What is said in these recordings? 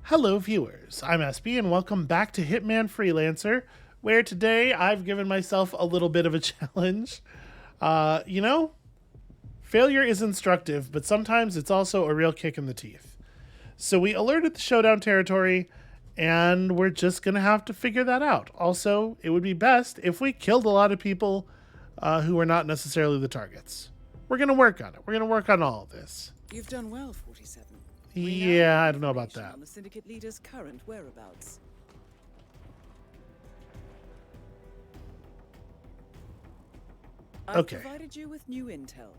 Hello, viewers. I'm SB, and welcome back to Hitman Freelancer, where today I've given myself a little bit of a challenge. You know, failure is instructive, but sometimes it's also a real kick in the teeth. So we alerted the showdown territory, and we're just going to have to figure that out. Also, it would be best if we killed a lot of people who are not necessarily the targets. We're going to work on it. We're going to work on all of this. You've done well, 47. Yeah, I don't know about that. On the syndicate leader's current whereabouts. Okay. I've provided you with new intel.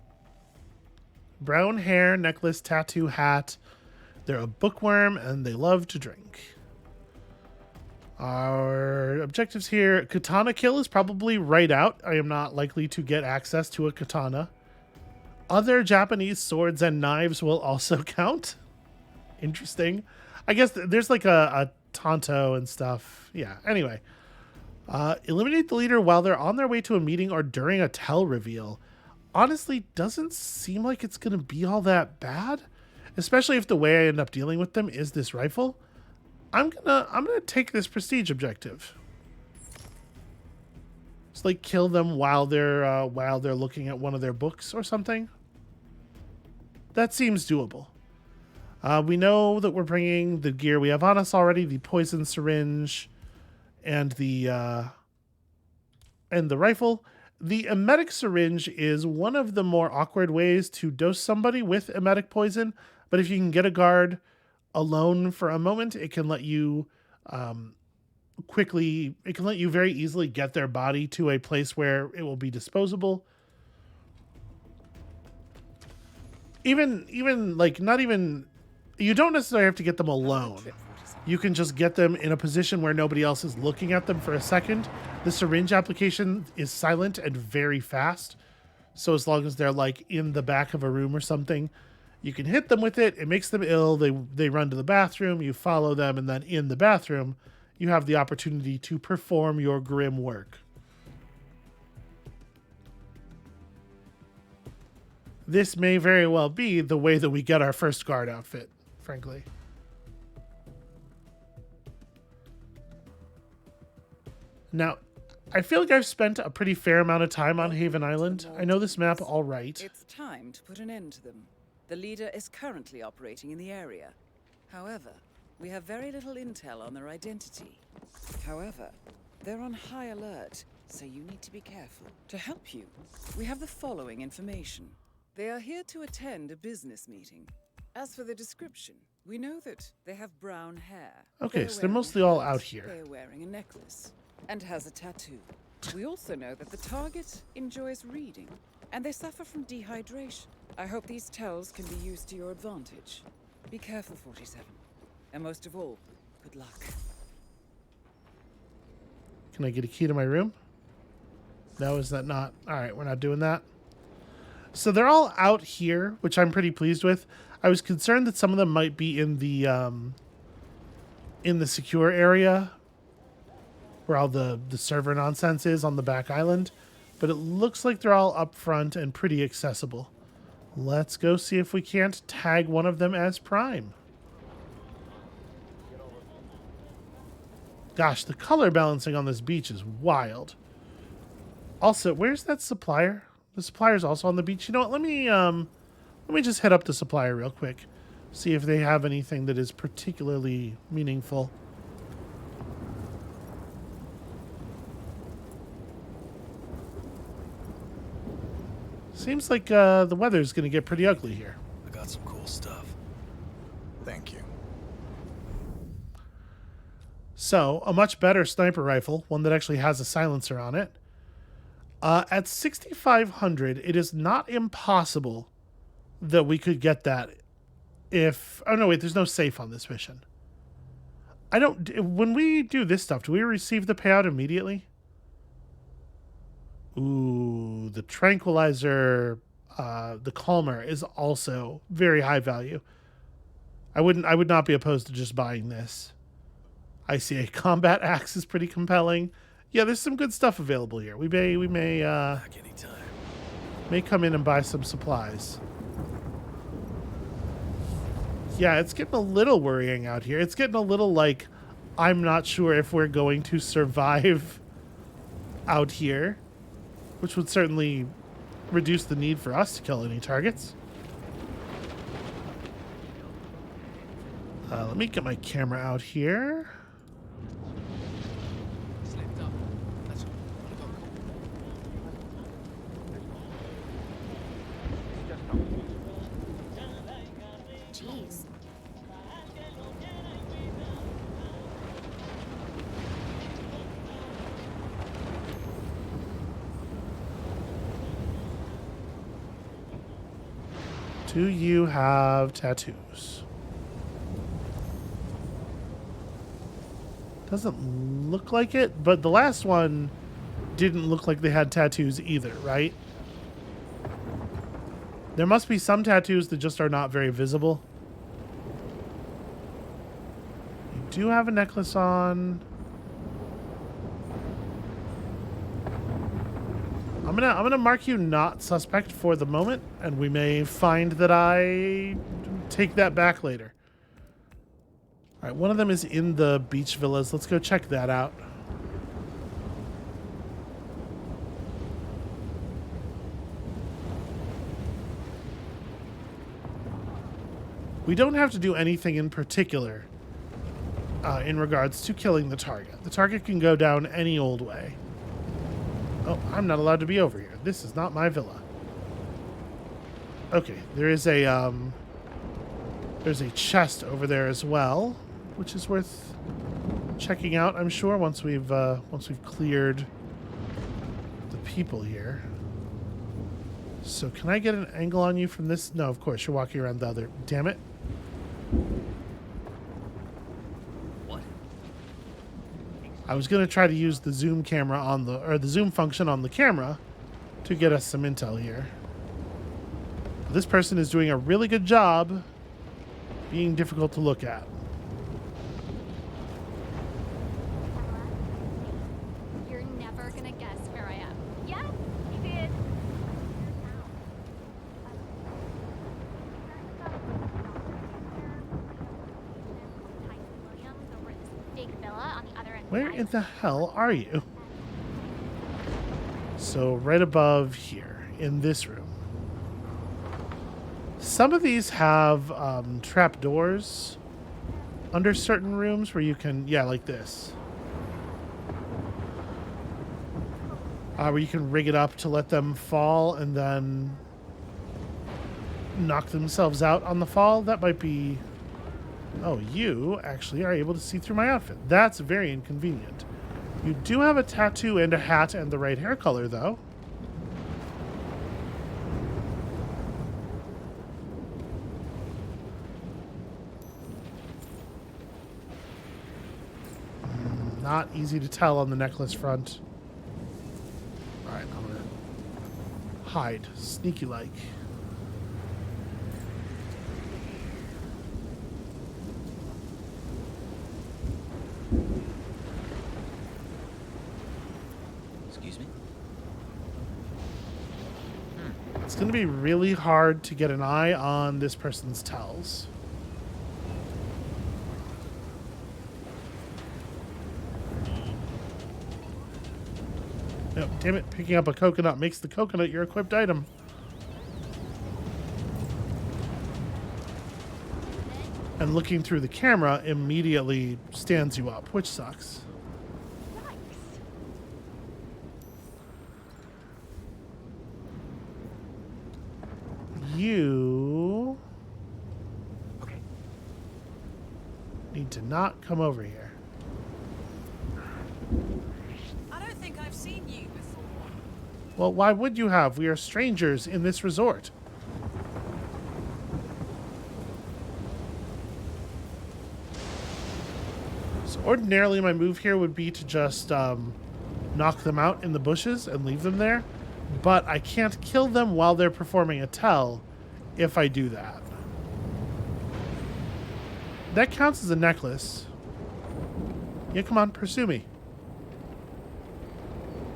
Brown hair, necklace, tattoo, hat. They're a bookworm and they love to drink. Our objectives here, katana kill is probably right out. I am not likely to get access to a katana. Other Japanese swords and knives will also count. Interesting. I guess there's like a Tonto and stuff. Yeah, anyway. Eliminate the leader while they're on their way to a meeting or during a tell reveal. Honestly, doesn't seem like it's going to be all that bad. Especially if the way I end up dealing with them is this rifle. I'm gonna take this prestige objective. It's like kill them while they're looking at one of their books or something. That seems doable. We know that we're bringing the gear we have on us already: the poison syringe and the rifle. The emetic syringe is one of the more awkward ways to dose somebody with emetic poison, but if you can get a guard alone for a moment, it can let you very easily get their body to a place where it will be disposable. Even like not even, you don't necessarily have to get them alone. You can just get them in a position where nobody else is looking at them for a second. The syringe application is silent and very fast. So as long as they're like in the back of a room or something, you can hit them with it. It makes them ill. They run to the bathroom. You follow them. And then in the bathroom, you have the opportunity to perform your grim work. This may very well be the way that we get our first guard outfit, frankly. Now, I feel like I've spent a pretty fair amount of time on Haven Island. I know this map all right. It's time to put an end to them. The leader is currently operating in the area. However, we have very little intel on their identity. However, they're on high alert, so you need to be careful. To help you, we have the following information. They are here to attend a business meeting. As for the description, we know that they have brown hair. Okay, so they're mostly all out here. They're wearing a necklace and has a tattoo. We also know that the target enjoys reading, and they suffer from dehydration. I hope these tells can be used to your advantage. Be careful, 47. And most of all, good luck. Can I get a key to my room? No, is that not? All right, we're not doing that. So they're all out here, which I'm pretty pleased with. I was concerned that some of them might be in the secure area where all the server nonsense is on the back island, but it looks like they're all up front and pretty accessible. Let's go see if we can't tag one of them as Prime. Gosh, the color balancing on this beach is wild. Also, where's that supplier? The supplier's also on the beach. You know what? Let me just head up the supplier real quick. See if they have anything that is particularly meaningful. Seems like the weather's going to get pretty ugly here. I got some cool stuff. Thank you. So, a much better sniper rifle, one that actually has a silencer on it. At 6,500, it is not impossible that we could get that if... Oh, no, wait, there's no safe on this mission. When we do this stuff, do we receive the payout immediately? Ooh, the tranquilizer, the calmer is also very high value. I would not be opposed to just buying this. I see a combat axe is pretty compelling. Yeah, there's some good stuff available here. We may Back anytime. come in and buy some supplies. Yeah, it's getting a little worrying out here. It's getting a little like, I'm not sure if we're going to survive out here, which would certainly reduce the need for us to kill any targets. Let me get my camera out here. Jeez. Do you have tattoos? Doesn't look like it, but the last one didn't look like they had tattoos either, right? There must be some tattoos that just are not very visible. You do have a necklace on. I'm gonna mark you not suspect for the moment, and we may find that I take that back later. All right, one of them is in the beach villas. Let's go check that out. We don't have to do anything in particular in regards to killing the target. The target can go down any old way. Oh, I'm not allowed to be over here. This is not my villa. Okay, there's a chest over there as well, which is worth checking out, I'm sure, once we've cleared the people here. So can I get an angle on you from this? No, of course, you're walking around the other. Damn it. What? I was going to try to use the zoom camera on the zoom function on the camera to get us some intel here. This person is doing a really good job being difficult to look at. You're never gonna guess where I am. Yes, you did. Where in the hell are you? So right above here in this room. Some of these have trap doors under certain rooms where you can, yeah, like this. Where you can rig it up to let them fall and then knock themselves out on the fall. That might be... Oh, you actually are able to see through my outfit. That's very inconvenient. You do have a tattoo and a hat and the right hair color, though. Not easy to tell on the necklace front. Alright, I'm gonna hide, sneaky like. Excuse me? It's gonna be really hard to get an eye on this person's tells. Oh, damn it, picking up a coconut makes the coconut your equipped item. And looking through the camera immediately stands you up, which sucks. You need to not come over here. I don't think I've seen you before. Well, why would you have? We are strangers in this resort. So ordinarily my move here would be to just knock them out in the bushes and leave them there. But I can't kill them while they're performing a tell if I do that. That counts as a necklace. Yeah, come on, pursue me.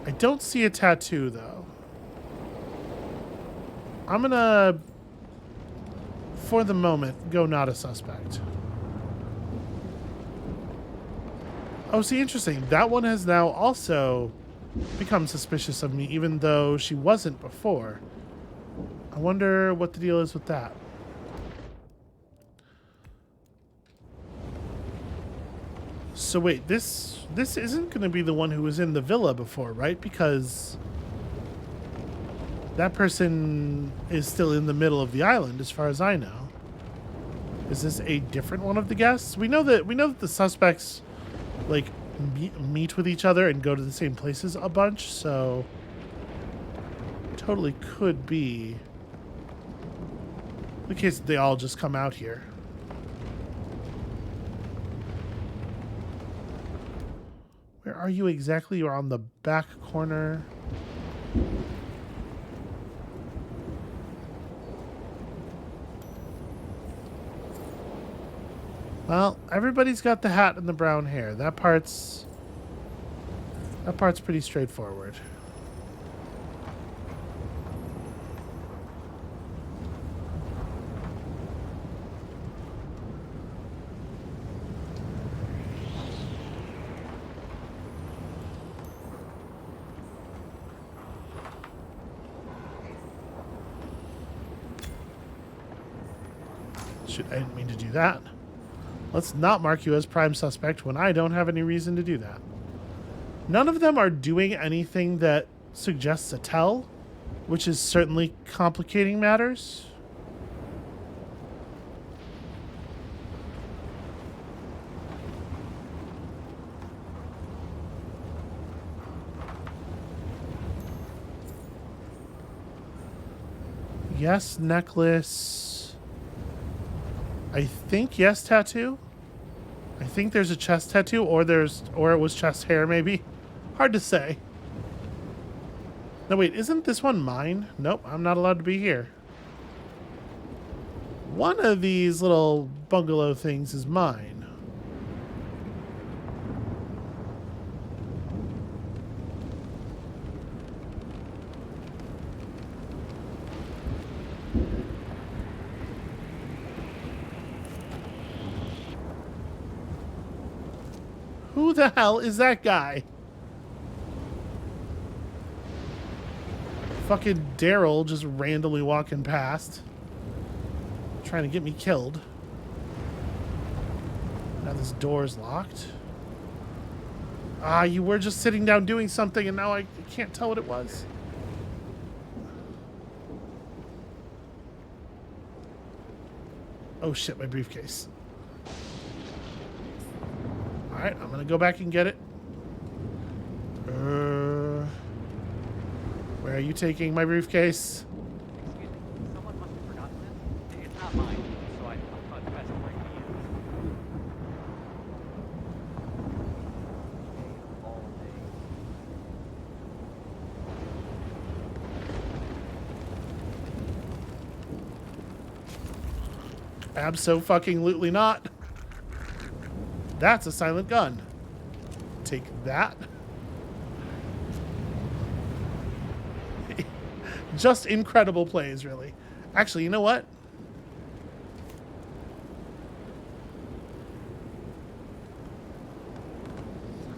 I don't see a tattoo, though. I'm gonna for the moment, go not a suspect. Oh, see, interesting. That one has now also become suspicious of me, even though she wasn't before. I wonder what the deal is with that. So wait, this isn't going to be the one who was in the villa before, right? Because that person is still in the middle of the island, as far as I know. Is this a different one of the guests? We know that the suspects like meet with each other and go to the same places a bunch, so totally could be the case that they all just come out here. Where are you exactly? You're on the back corner. Well, everybody's got the hat and the brown hair. That part's pretty straightforward. Shoot, I didn't mean to do that. Let's not mark you as prime suspect when I don't have any reason to do that. None of them are doing anything that suggests a tell, which is certainly complicating matters. Yes, necklace. I think yes, tattoo. I think there's a chest tattoo, or it was chest hair, maybe. Hard to say. No, wait, isn't this one mine? Nope, I'm not allowed to be here. One of these little bungalow things is mine. Who the hell is that guy? Fucking Daryl just randomly walking past. Trying to get me killed. Now this door's locked. Ah, you were just sitting down doing something and now I can't tell what it was. Oh shit, my briefcase. Alright, I'm gonna go back and get it. Where are you taking my briefcase? Excuse me, someone must have forgotten this. It's not mine, so I thought it best to bring it to you. All day. Abso-fucking-lutely not. That's a silent gun. Take that. Just incredible plays, really. Actually, you know what?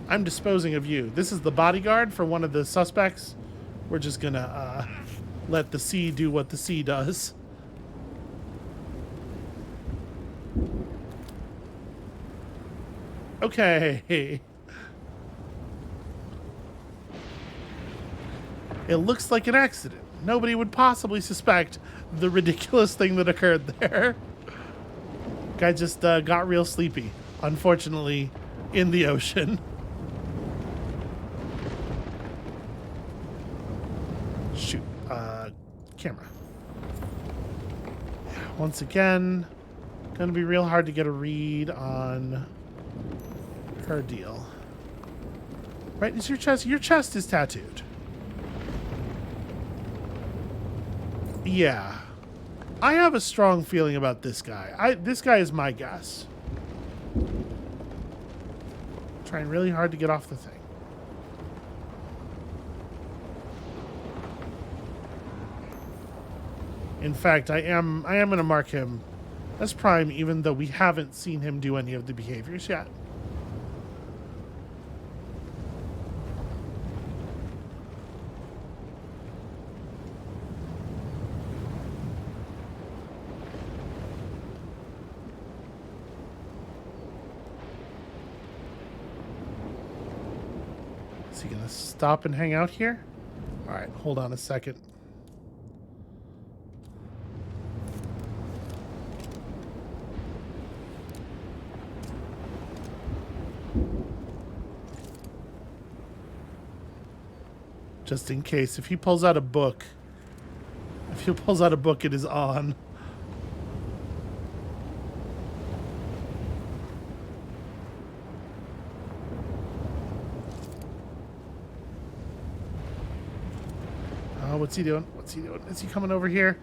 I'm disposing of you. This is the bodyguard for one of the suspects. We're just gonna let the sea do what the sea does. Okay. It looks like an accident. Nobody would possibly suspect the ridiculous thing that occurred there. Guy just got real sleepy, unfortunately, in the ocean. Shoot. Camera. Once again, gonna be real hard to get a read on her deal. Right, is your chest? Your chest is tattooed. Yeah. I have a strong feeling about this guy. This guy is my guess. Trying really hard to get off the thing. In fact, I am going to mark him as Prime, even though we haven't seen him do any of the behaviors yet. Is he gonna stop and hang out here? All right, hold on a second. Just in case, if he pulls out a book, it is on. Oh, what's he doing? What's he doing? Is he coming over here?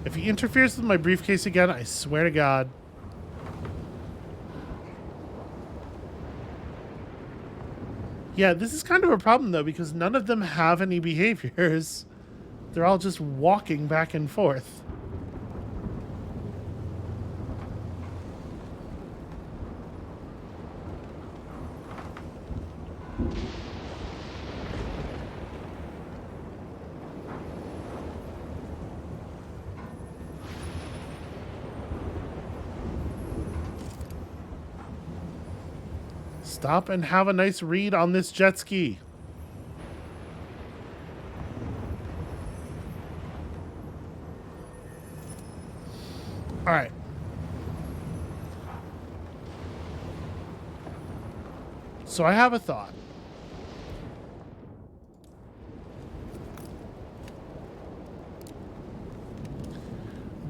If he interferes with my briefcase again, I swear to God. Yeah, this is kind of a problem, though, because none of them have any behaviors. They're all just walking back and forth. Stop and have a nice read on this jet ski. All right. So I have a thought.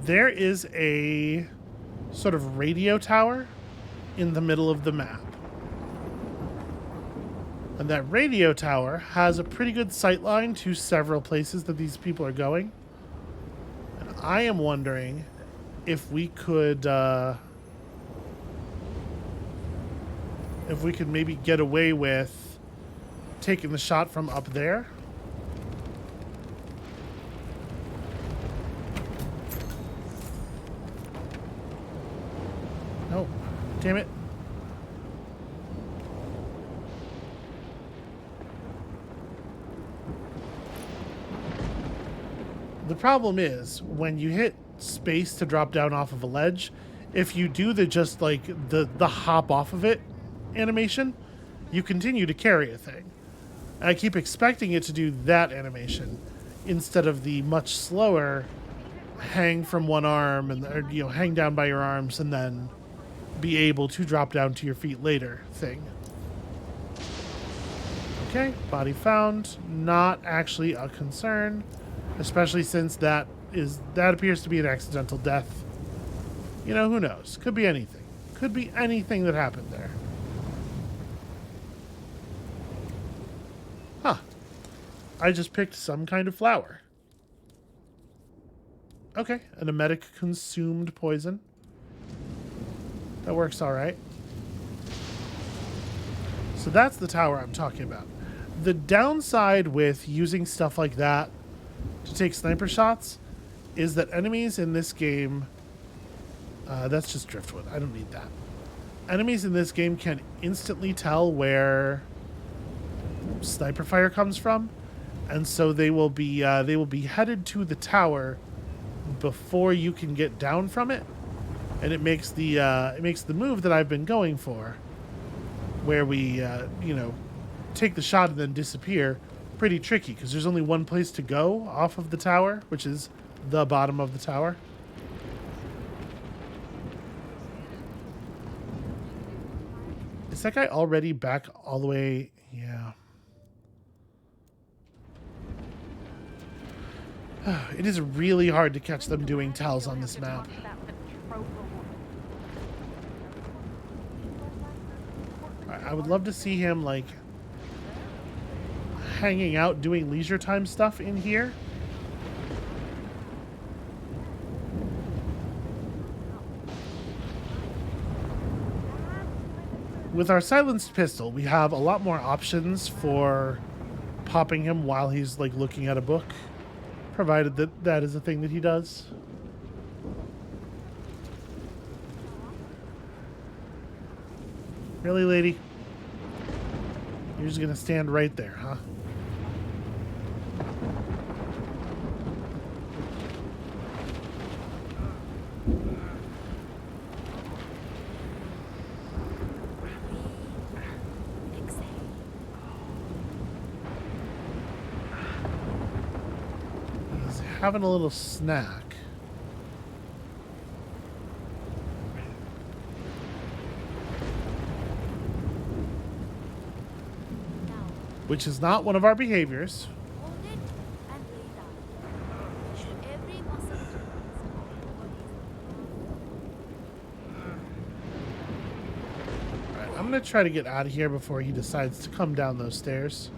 There is a sort of radio tower in the middle of the map. And that radio tower has a pretty good sight line to several places that these people are going. And I am wondering if we could maybe get away with taking the shot from up there. No, damn it. The problem is when you hit space to drop down off of a ledge, if you do the hop off of it animation, you continue to carry a thing. I keep expecting it to do that animation instead of the much slower hang from one arm and hang down by your arms and then be able to drop down to your feet later thing. Okay, body found. Not actually a concern. Especially since that appears to be an accidental death. You know, who knows? Could be anything. Could be anything that happened there. Huh. I just picked some kind of flower. Okay, an emetic consumed poison. That works all right. So that's the tower I'm talking about. The downside with using stuff like that to take sniper shots is that enemies in this game, that's just driftwood. I don't need that. Enemies in this game can instantly tell where sniper fire comes from, and so they will be headed to the tower before you can get down from it, and it makes the move that I've been going for, where we take the shot and then disappear, pretty tricky because there's only one place to go off of the tower, which is the bottom of the tower. Is that guy already back all the way? Yeah. It is really hard to catch them doing tells on this map. I would love to see him like hanging out doing leisure time stuff in here. With our silenced pistol, we have a lot more options for popping him while he's like looking at a book, provided that that is a thing that he does. Really, lady? You're just gonna stand right there, huh? He's having a little snack. Which is not one of our behaviors. Hold it and lay down. Show every muscle Alright, I'm gonna try to get out of here before he decides to come down those stairs.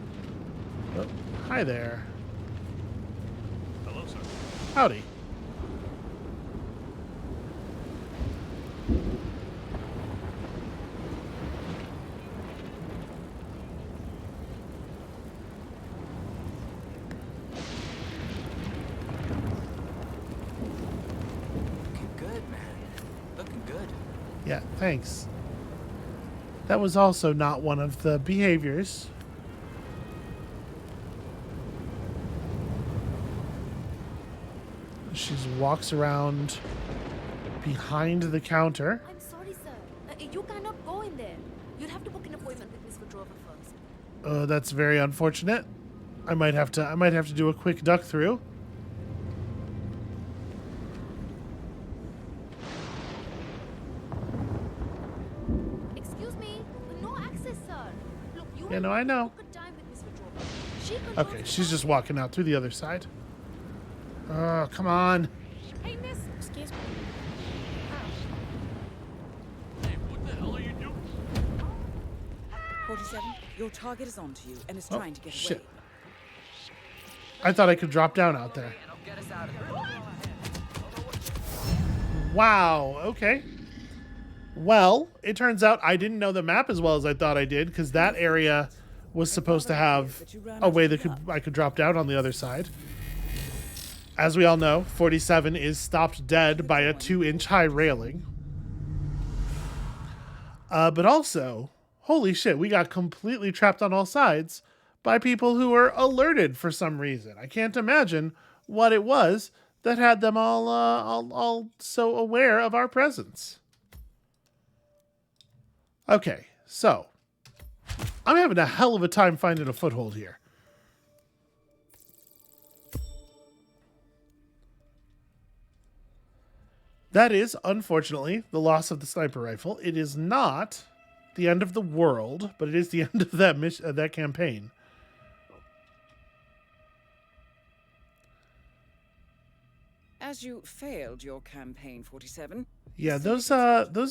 Oh, hi there. Hello, sir. Howdy. Looking good, man. Looking good. Yeah, thanks. That was also not one of the behaviors. She walks around behind the counter. I'm sorry, sir. You cannot go in there. You'll have to book an appointment with Miss Petrova first. That's very unfortunate. I might have to do a quick duck through. Excuse me. No access, sir. Look, you Yeah, will no, I have to know. book a time with Miss Petrova. She controls Okay, the she's just time. walking out through the other side. Oh, come on. Hey, miss. Excuse me. Hey, what the hell are you doing? 47, your target is onto you and is Oh, trying to get shit. away. I thought I could drop down out there. Get us out of here. Wow, okay. Well, it turns out I didn't know the map as well as I thought I did, because that area was supposed to have a way that I could drop down on the other side. As we all know, 47 is stopped dead by a 2-inch high railing. But also, holy shit, we got completely trapped on all sides by people who were alerted for some reason. I can't imagine what it was that had them all so aware of our presence. Okay, so I'm having a hell of a time finding a foothold here. That is, unfortunately, the loss of the sniper rifle. It is not the end of the world, but it is the end of that campaign. As you failed your campaign, 47. Yeah, those However,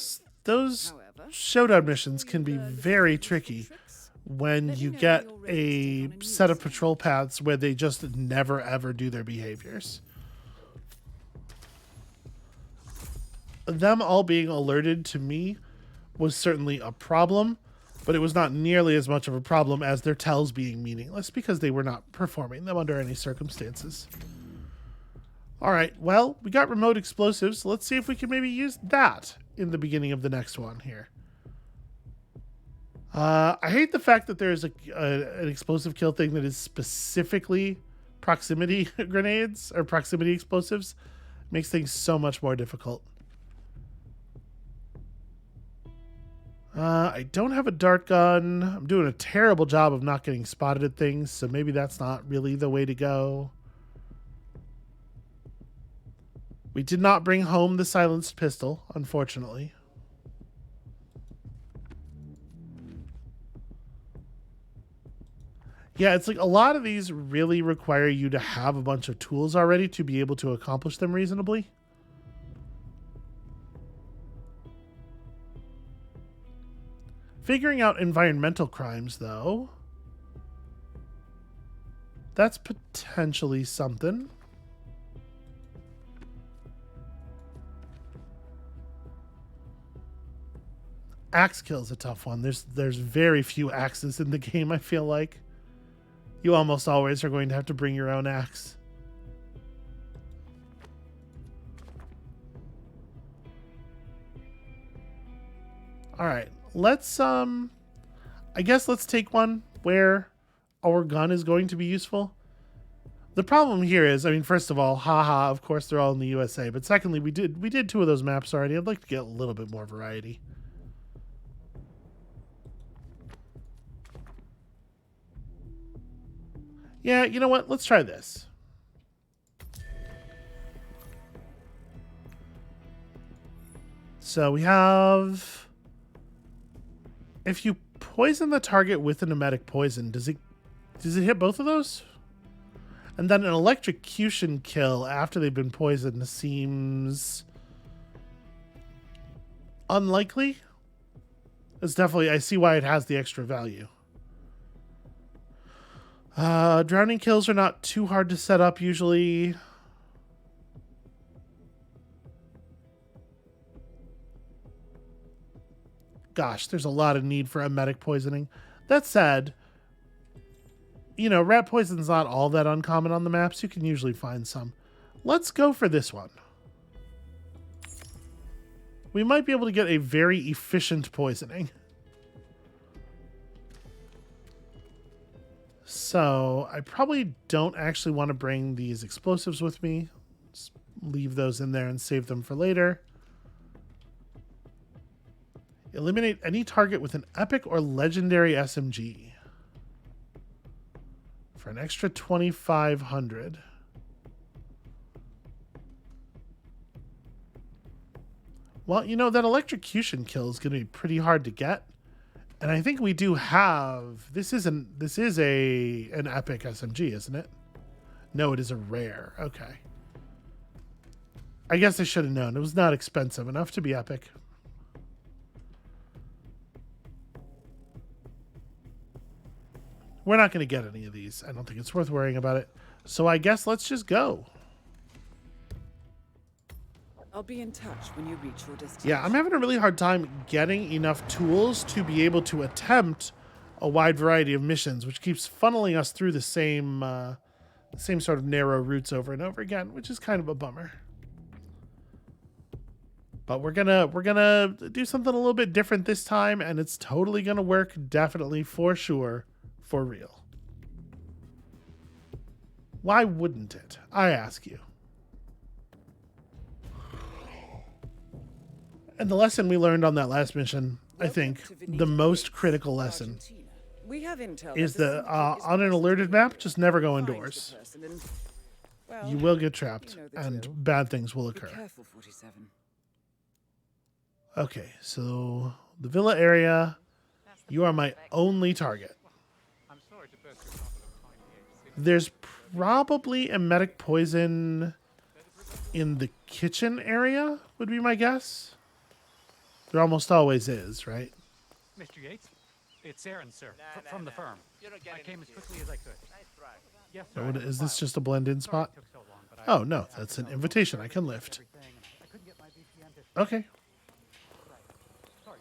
showdown missions can be very tricky when you get a set of patrol paths where they just never ever do their behaviors. Them all being alerted to me was certainly a problem, but it was not nearly as much of a problem as their tells being meaningless because they were not performing them under any circumstances. All right, well, we got remote explosives, so let's see if we can maybe use that in the beginning of the next one here. I hate the fact that there's an explosive kill thing that is specifically proximity grenades or proximity explosives. Makes things so much more difficult. I don't have a dart gun. I'm doing a terrible job of not getting spotted at things, so maybe that's not really the way to go. We did not bring home the silenced pistol, unfortunately. Yeah, it's like a lot of these really require you to have a bunch of tools already to be able to accomplish them reasonably. Figuring out environmental crimes, though, that's potentially something. Axe kill is a tough one. There's very few axes in the game, I feel like. You almost always are going to have to bring your own axe. All right, let's I guess let's take one where our gun is going to be useful. The problem here is, I mean, first of all, haha, of course they're all in the USA, but secondly, we did 2 of those maps already. I'd like to get a little bit more variety. Yeah, you know what? Let's try this. So we have, if you poison the target with an emetic poison, does it hit both of those? And then an electrocution kill after they've been poisoned seems unlikely. It's definitely, I see why it has the extra value. Drowning kills are not too hard to set up usually. Gosh, there's a lot of need for emetic poisoning. That said, you know, rat poison's not all that uncommon on the maps. You can usually find some. Let's go for this one. We might be able to get a very efficient poisoning. So I probably don't actually want to bring these explosives with me. Just leave those in there and save them for later. Eliminate any target with an epic or legendary SMG. For an extra 2,500. Well, you know, that electrocution kill is going to be pretty hard to get. And I think we do have, this is an epic SMG, isn't it? No, it is a rare. Okay. I guess I should have known. It was not expensive enough to be epic. We're not going to get any of these. I don't think it's worth worrying about it. So I guess let's just go. I'll be in touch when you reach your destination. Yeah, I'm having a really hard time getting enough tools to be able to attempt a wide variety of missions, which keeps funneling us through the same sort of narrow routes over and over again, which is kind of a bummer. But we're gonna do something a little bit different this time, and it's totally gonna work, definitely, for sure, for real. Why wouldn't it? I ask you. And the lesson we learned on that last mission, I think, the most critical lesson, we have intel is that that on an alerted map, just never go indoors. Well, You will get trapped, you know the and drill. bad things will Be occur. careful, 47. Okay, so the villa area, you are my only target. I'm sorry to burst your bubble of time here. There's probably emetic poison in the kitchen area, would be my guess. There almost always is, right? Mr. Yates, it's Aaron, sir, from the firm. I came as quickly as I could. Yes, sir. Or is this just a blend-in Sorry spot? it took so long, but I Oh, no, that's an invitation I can lift. everything, and I couldn't get my VPN to Okay. Sorry.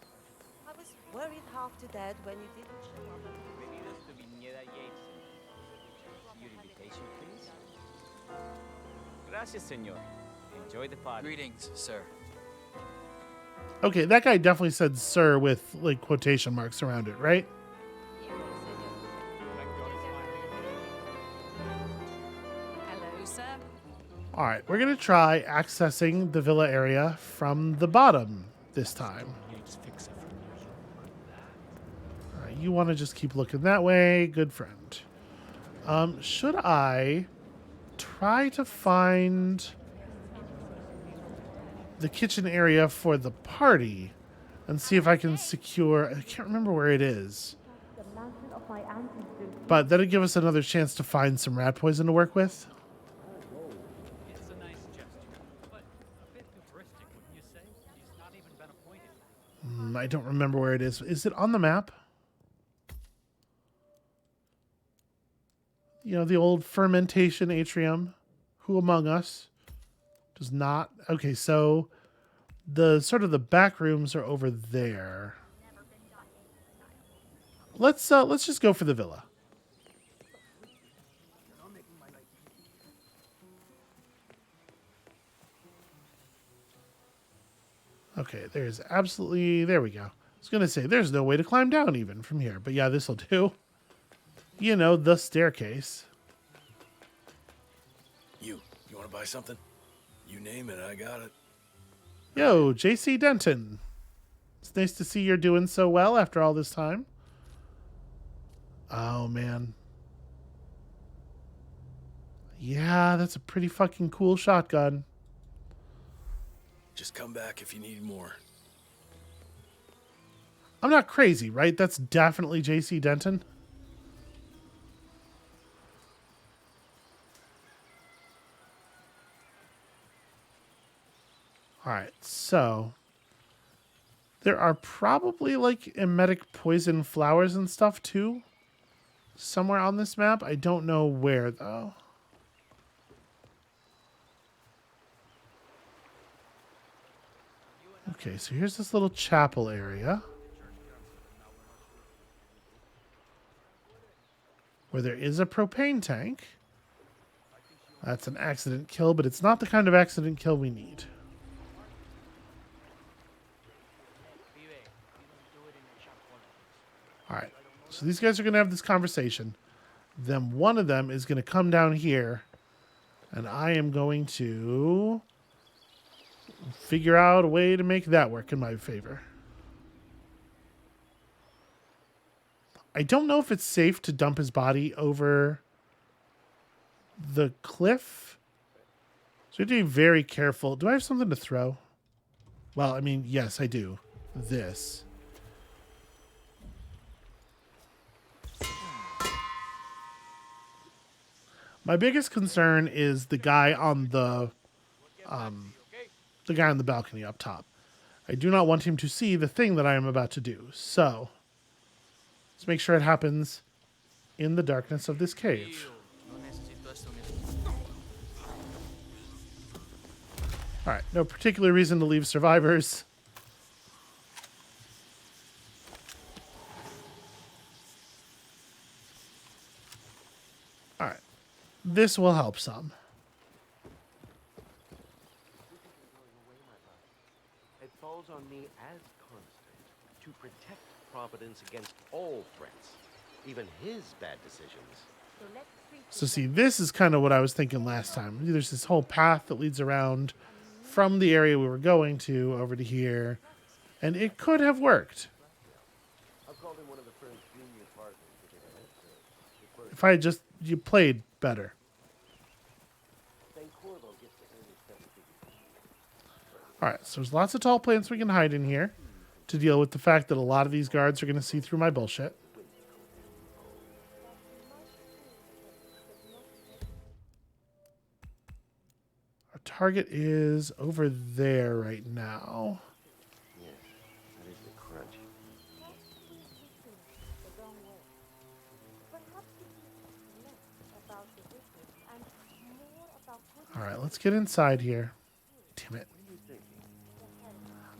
I was worried half to death when you didn't show up. Bienvenidos to Viñeda Yates. Your invitation, please. Gracias, señor. Enjoy the party. Greetings, sir. Okay, that guy definitely said sir with, like, quotation marks around it, right? Hello, sir. All right, we're going to try accessing the villa area from the bottom this time. All right, you want to just keep looking that way. Good friend. Should I try to find the kitchen area for the party and see if I can secure... I can't remember where it is. But that'll give us another chance to find some rat poison to work with. It's a nice gesture, but a bit hubristic, wouldn't you say? He's not even been appointed. I don't remember where it is. Is it on the map? You know, the old fermentation atrium. Who among us does not? Okay, so the sort of the back rooms are over there. Let's just go for the villa. Okay, there's absolutely, there we go. was going to say, there's no way to climb down even from here. But yeah, this will do. You know, the staircase. You want to buy something? You name it, I got it. Yo, JC Denton. It's nice to see you're doing so well after all this time. Oh, man. Yeah, that's a pretty fucking cool shotgun. Just come back if you need more. I'm not crazy, right? That's definitely JC Denton. Alright, so there are probably like emetic poison flowers and stuff too. Somewhere on this map. I don't know where though. Okay, so here's this little chapel area where there is a propane tank. That's an accident kill, but it's not the kind of accident kill we need. Alright, so these guys are going to have this conversation. Then one of them is going to come down here, and I am going to figure out a way to make that work in my favor. I don't know if it's safe to dump his body over the cliff. So you have to be very careful. Do I have something to throw? Well, I mean, yes, I do. This. My biggest concern is the guy on the guy on the balcony up top. I do not want him to see the thing that I am about to do. So let's make sure it happens in the darkness of this cave. All right, no particular reason to leave survivors. All right, this will help some. It falls on me as constant to protect Providence against all threats, even his bad decisions. So see, this is kind of what I was thinking last time. There's this whole path that leads around from the area we were going to over to here, and it could have worked. If I had just you played better. Alright, so there's lots of tall plants we can hide in here to deal with the fact that a lot of these guards are going to see through my bullshit. Our target is over there right now. Yes, that is the crunch. Alright, let's get inside here. Damn it.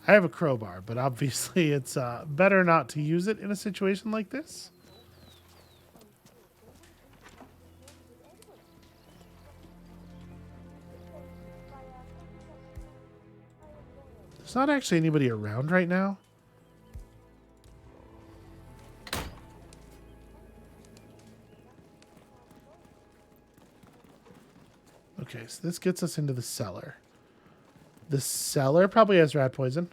I have a crowbar, but obviously it's better not to use it in a situation like this. There's not actually anybody around right now. Okay, so this gets us into the cellar. The cellar probably has rat poison.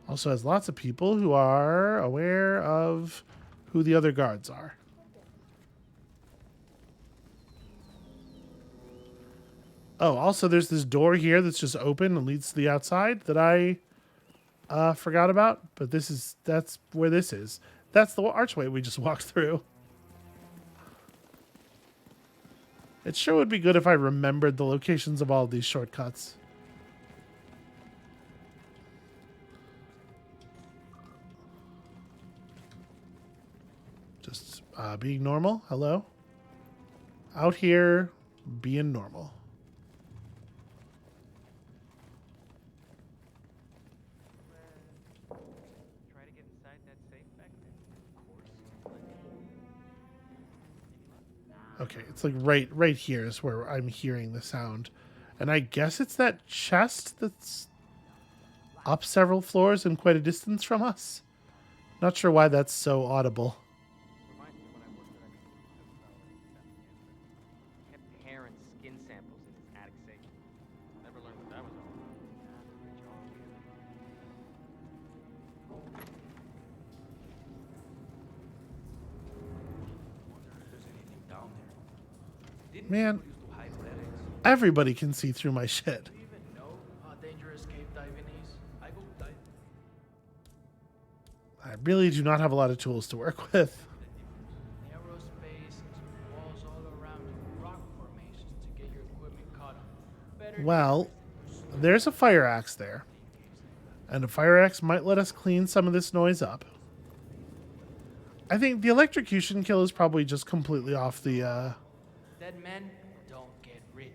Also has lots of people who are aware of who the other guards are. Oh, also there's this door here that's just open and leads to the outside that I forgot about. But that's where this is. That's the archway we just walked through. It sure would be good if I remembered the locations of all of these shortcuts. Just being normal. Hello? Out here, being normal. Try to get inside that safe back there. Okay, it's like right here is where I'm hearing the sound. And I guess it's that chest that's up several floors and quite a distance from us. Not sure why that's so audible. Reminds me when I worked at kept hair and skin samples in his attic safe. Never learned what that was all about. Good job, kid. Man, everybody can see through my shit. I really do not have a lot of tools to work with. Narrow spaces, walls all around you, rock formations to get your equipment caught up. Better Well, there's a fire axe there. And a fire axe might let us clean some of this noise up. I think the electrocution kill is probably just completely off the dead men don't get rich.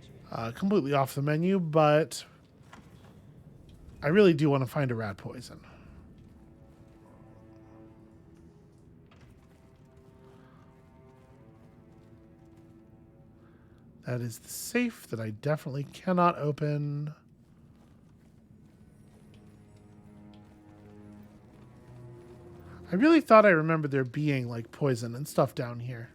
completely off the menu, but I really do want to find a rat poison. That is the safe that I definitely cannot open. I really thought I remembered there being like poison and stuff down here.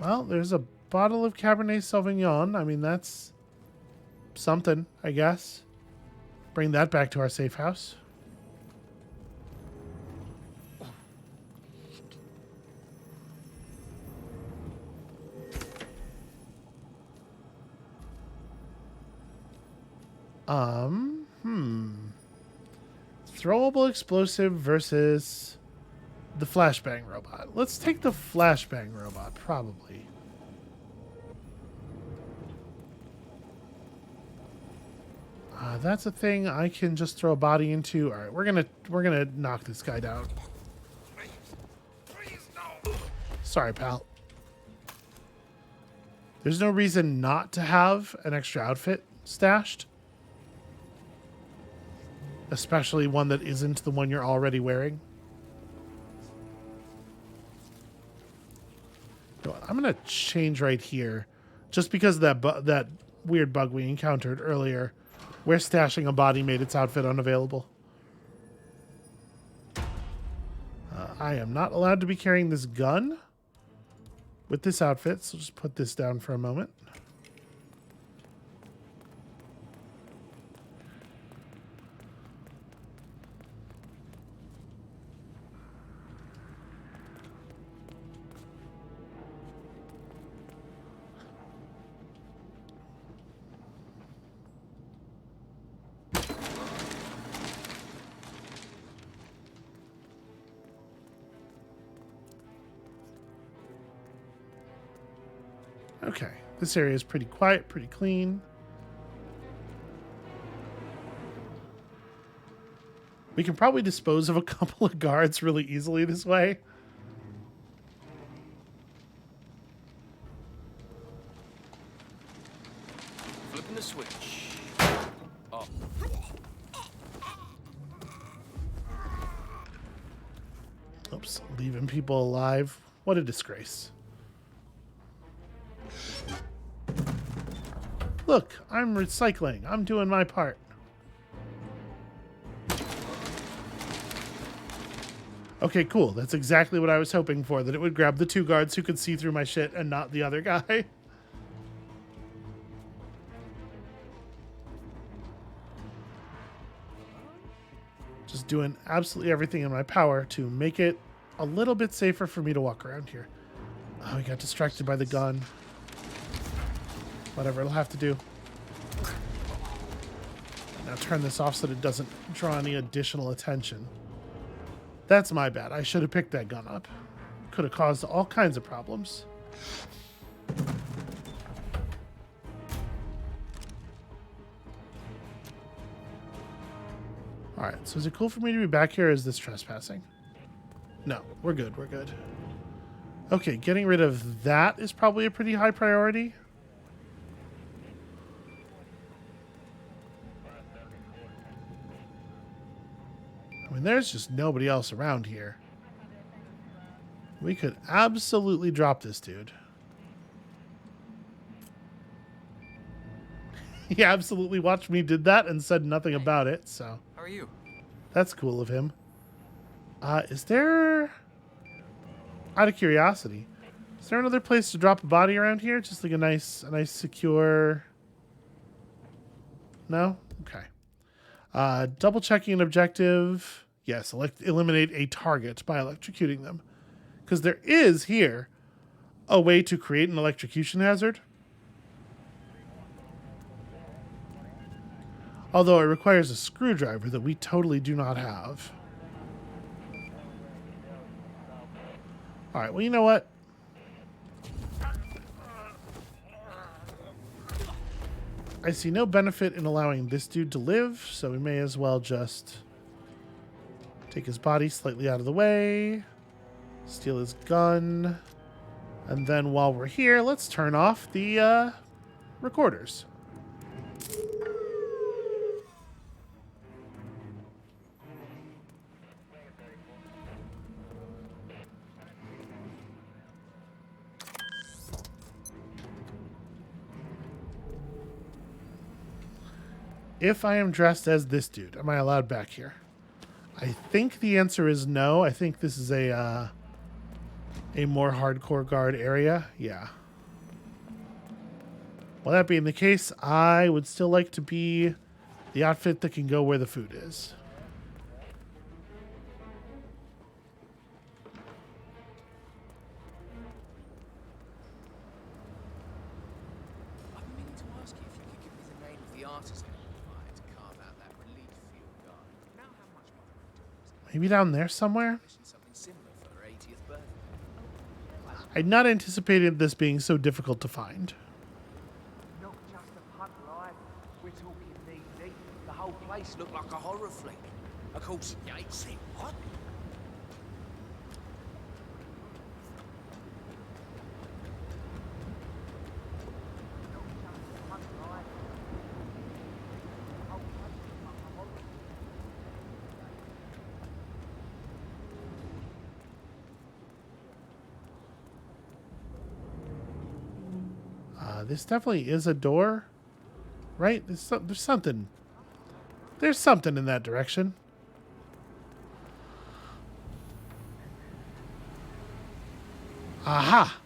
Well, there's a bottle of Cabernet Sauvignon. I mean, that's something, I guess. Bring that back to our safe house. Throwable explosive versus the flashbang robot. Let's take the flashbang robot, probably. That's a thing I can just throw a body into. All right, we're gonna knock this guy down. Please, no. Sorry, pal. There's no reason not to have an extra outfit stashed. Especially one that isn't the one you're already wearing. You know what, I'm going to change right here. Just because of that weird bug we encountered earlier. Where stashing a body made its outfit unavailable. I am not allowed to be carrying this gun with this outfit, so just put this down for a moment. Okay, this area is pretty quiet, pretty clean. We can probably dispose of a couple of guards really easily this way. Flipping the switch. Oh. Oops, leaving people alive. What a disgrace. Look, I'm recycling. I'm doing my part. Okay, cool. That's exactly what I was hoping for, that it would grab the two guards who could see through my shit and not the other guy. Just doing absolutely everything in my power to make it a little bit safer for me to walk around here. Oh, we got distracted by the gun. Whatever, it'll have to do. Now turn this off so that it doesn't draw any additional attention. That's my bad. I should have picked that gun up. Could have caused all kinds of problems. Alright, so is it cool for me to be back here or is this trespassing? No, we're good, we're good. Okay, getting rid of that is probably a pretty high priority. I mean, there's just nobody else around here. We could absolutely drop this dude. He absolutely watched me did that and said nothing about it, so How are you? that's cool of him. Is there, out of curiosity, is there another place to drop a body around here? Just like a nice secure... No? Okay. Double checking an objective. Yes, eliminate a target by electrocuting them. Because there is here a way to create an electrocution hazard. Although it requires a screwdriver that we totally do not have. Alright, well, you know what? I see no benefit in allowing this dude to live, so we may as well just take his body slightly out of the way, steal his gun, and then while we're here, let's turn off the recorders. If I am dressed as this dude, am I allowed back here? I think the answer is no. I think this is a more hardcore guard area. Yeah. Well, that being the case, I would still like to be the outfit that can go where the food is. I've been meaning to ask you if you could give me the name of the artisan required to carve out that relief field garden. Now how much money we're doing? Maybe down there somewhere? Something similar for her 80th birthday. I'd not anticipated this being so difficult to find. Not just a pub, right? We're talking knee-deep. The whole place looked like a horror flick. Of course, you ain't seen what? This definitely is a door, right? There's something. There's something in that direction. Aha!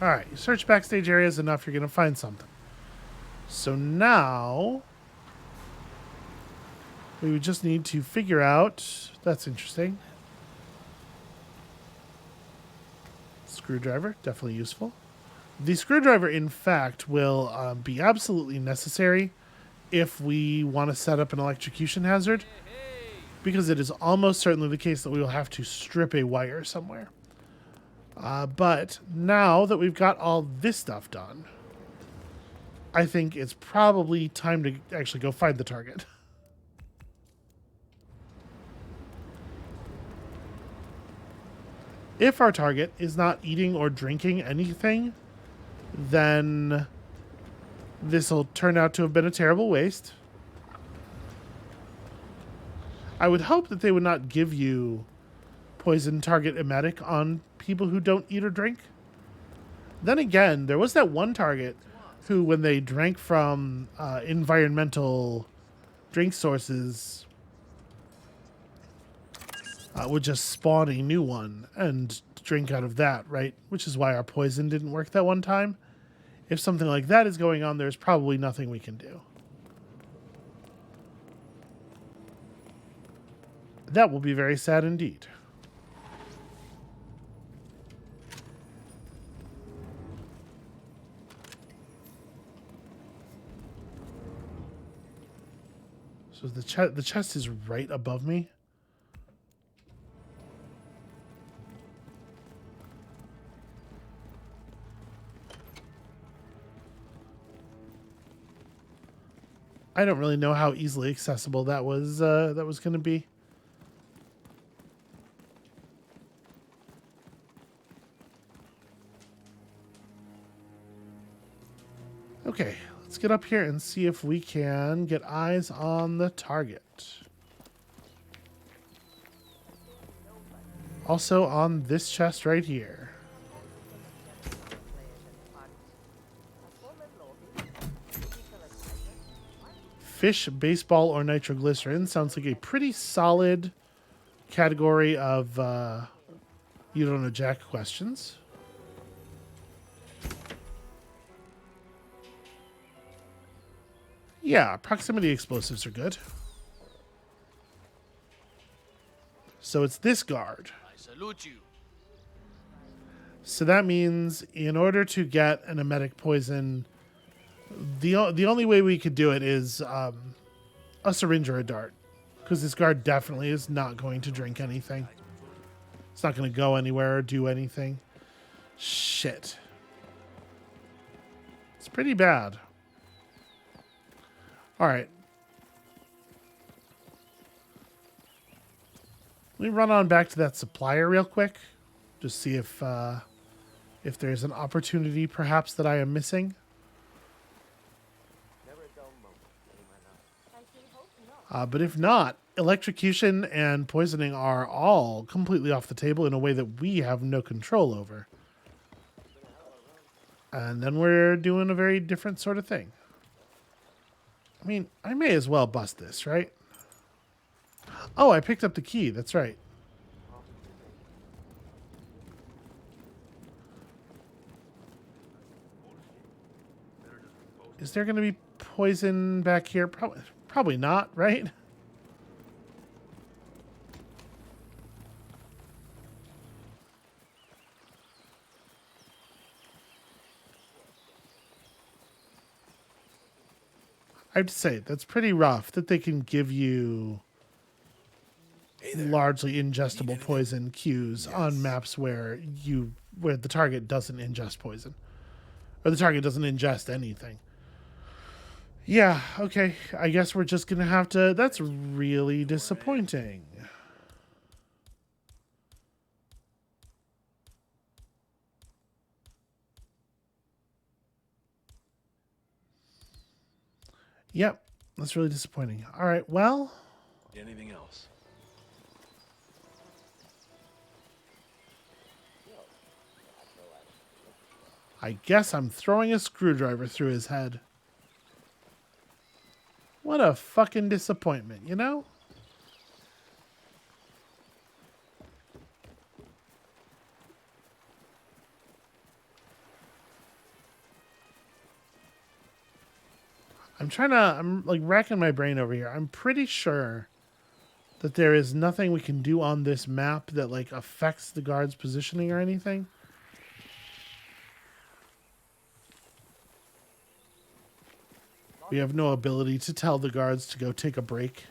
Alright, you search backstage areas enough, you're going to find something. So now, we would just need to figure out... That's interesting. Screwdriver, definitely useful. The screwdriver, in fact, will be absolutely necessary if we want to set up an electrocution hazard, because it is almost certainly the case that we will have to strip a wire somewhere. But now that we've got all this stuff done, I think it's probably time to actually go find the target. If our target is not eating or drinking anything, then this will turn out to have been a terrible waste. I would hope that they would not give you poison target emetic on people who don't eat or drink. Then again, there was that one target who, when they drank from environmental drink sources, would just spawn a new one and drink out of that, right? Which is why our poison didn't work that one time. If something like that is going on, there's probably nothing we can do. That will be very sad indeed. So the chest is right above me. I don't really know how easily accessible that was going to be. Okay, let's get up here and see if we can get eyes on the target. Also on this chest right here. fish, baseball, or nitroglycerin sounds like a pretty solid category of you don't know jack questions. Yeah, proximity explosives are good. So it's this guard. I salute you. So that means in order to get an emetic poison, the only way we could do it is a syringe or a dart. Because this guard definitely is not going to drink anything. It's not going to go anywhere or do anything. Shit. It's pretty bad. All right. Let me run on back to that supplier real quick. Just see if there's an opportunity perhaps that I am missing. But if not, electrocution and poisoning are all completely off the table in a way that we have no control over. And then we're doing a very different sort of thing. I mean, I may as well bust this, right? Oh, I picked up the key. That's right. Is there going to be poison back here? Probably not, right? I have to say, that's pretty rough that they can give you largely ingestible poison cues on maps where the target doesn't ingest poison. Or the target doesn't ingest anything. Yeah, okay. I guess we're just going to have to... That's really disappointing. Yep, that's really disappointing. All right, well... Anything else? I guess I'm throwing a screwdriver through his head. What a fucking disappointment, you know? I'm like racking my brain over here. I'm pretty sure that there is nothing we can do on this map that like affects the guard's positioning or anything. We have no ability to tell the guards to go take a break.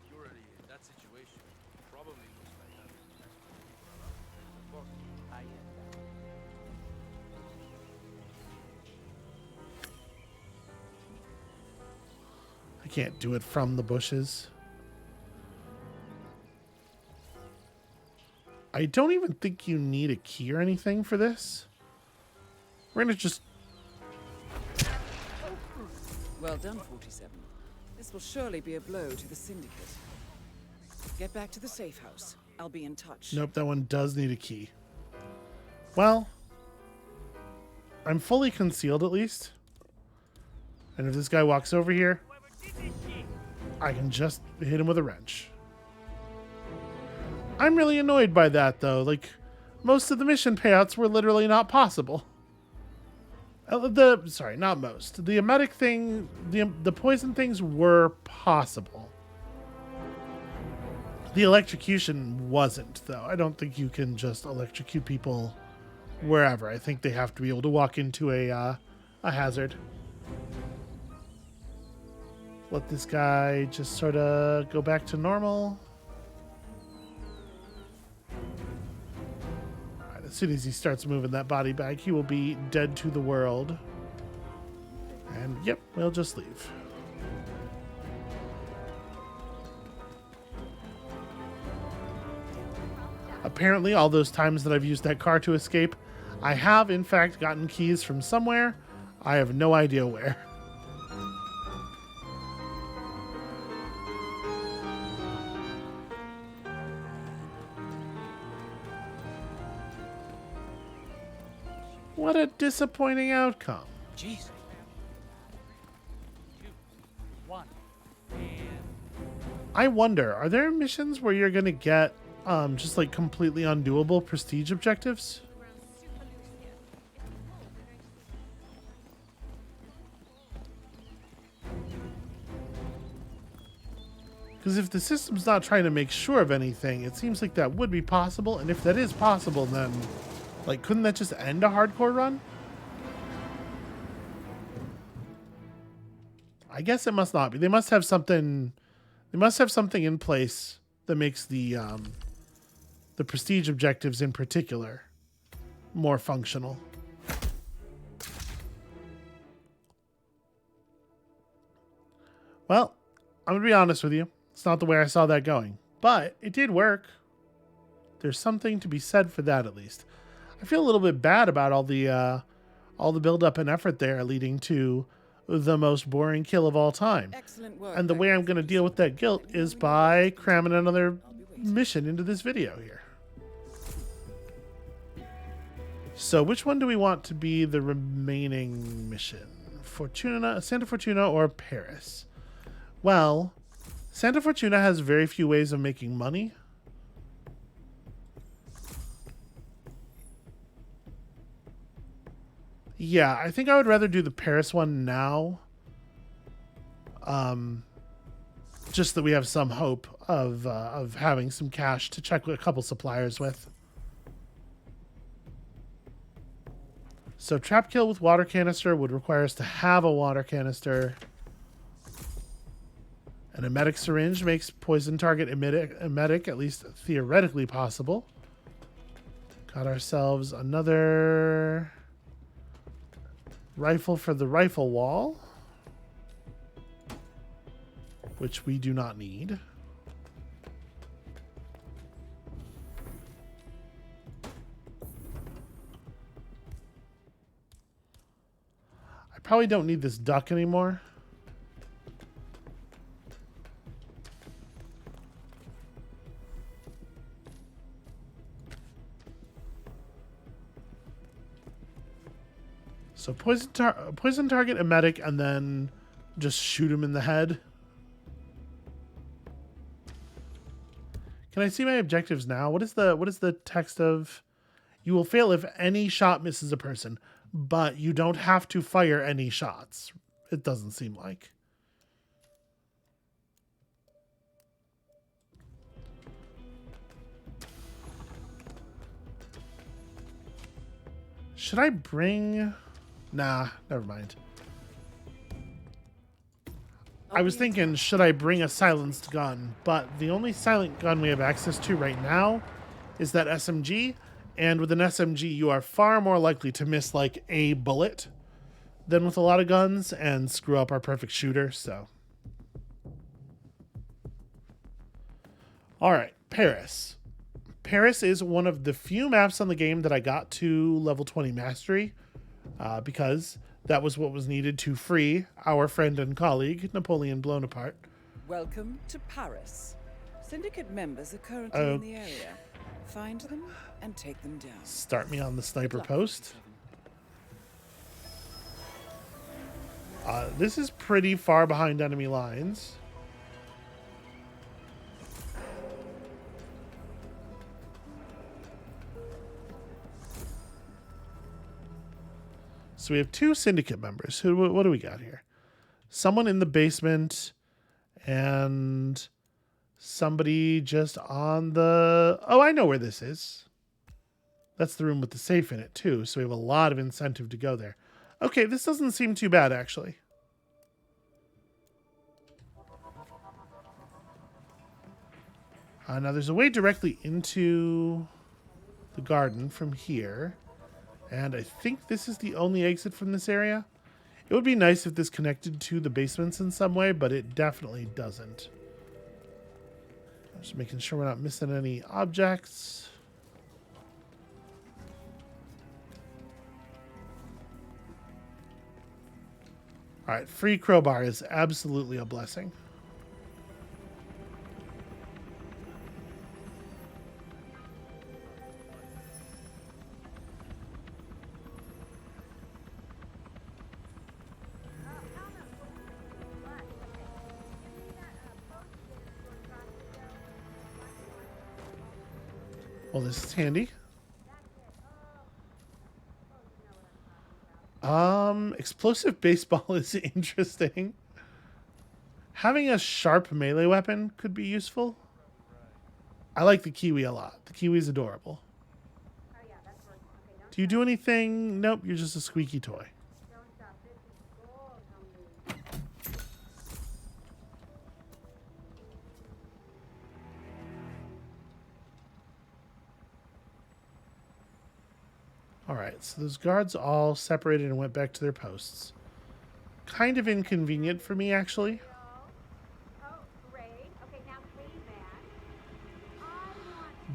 Security in that situation probably looks like that. I can't do it from the bushes. I don't even think you need a key or anything for this. We're gonna just... Well done, 47. This will surely be a blow to the Syndicate. Get back to the safe house. I'll be in touch. Nope, that one does need a key. Well, I'm fully concealed at least. And if this guy walks over here, I can just hit him with a wrench. I'm really annoyed by that, though. Like, most of the mission payouts were literally not possible. Sorry, not most. The emetic thing, the poison things were possible. The electrocution wasn't, though. I don't think you can just electrocute people wherever. I think they have to be able to walk into a hazard. Let this guy just sort of go back to normal. All right, as soon as he starts moving that body bag, he will be dead to the world. And yep, we'll just leave. Apparently, all those times that I've used that car to escape, I have in fact gotten keys from somewhere. I have no idea where. What a disappointing outcome. Jeez. 2, 1, and I wonder, are there missions where you're going to get just like completely undoable prestige objectives? Because if the system's not trying to make sure of anything, it seems like that would be possible. And if that is possible, then, like, couldn't that just end a hardcore run? I guess it must not be. They must have something. They must have something in place that makes the prestige objectives in particular more functional. Well, I'm gonna be honest with you. It's not the way I saw that going, but it did work. There's something to be said for that, at least. I feel a little bit bad about all the build-up and effort there, leading to the most boring kill of all time. Excellent work. And the way I'm going to deal with that guilt is by cramming another mission into this video here. So which one do we want to be the remaining mission? Fortuna, Santa Fortuna, or Paris? Well, Santa Fortuna has very few ways of making money. Yeah, I think I would rather do the Paris one now. Just that we have some hope of having some cash to check with a couple suppliers with. So trap kill with water canister would require us to have a water canister. An emetic syringe makes poison target emetic at least theoretically possible. Got ourselves another rifle for the rifle wall, which we do not need. I probably don't need this duck anymore. So poison target emetic, and then just shoot him in the head. Can I see my objectives now? What is the text of? You will fail if any shot misses a person, but you don't have to fire any shots. It doesn't seem like. Should I bring? Nah, never mind. I was thinking, should I bring a silenced gun? But the only silent gun we have access to right now is that SMG. And with an SMG, you are far more likely to miss like a bullet than with a lot of guns and screw up our perfect shooter, so. All right, Paris. Paris is one of the few maps on the game that I got to level 20 mastery because that was what was needed to free our friend and colleague, Napoleon Bonaparte. Welcome to Paris. Syndicate members are currently in the area. Find them and take them down. Start me on the sniper post. This is pretty far behind enemy lines. So we have two syndicate members. What do we got here? Someone in the basement and somebody just on the... Oh, I know where this is. That's the room with the safe in it, too. So we have a lot of incentive to go there. Okay, this doesn't seem too bad, actually. Now, there's a way directly into the garden from here. And I think this is the only exit from this area. It would be nice if this connected to the basements in some way, but it definitely doesn't. I'm just making sure we're not missing any objects. All right, free crowbar is absolutely a blessing. Well, this is handy. Explosive baseball is interesting. Having a sharp melee weapon could be useful. I like the Kiwi a lot. The Kiwi's adorable. Do you do anything? Nope, you're just a squeaky toy. Alright, so those guards all separated and went back to their posts. Kind of inconvenient for me, actually.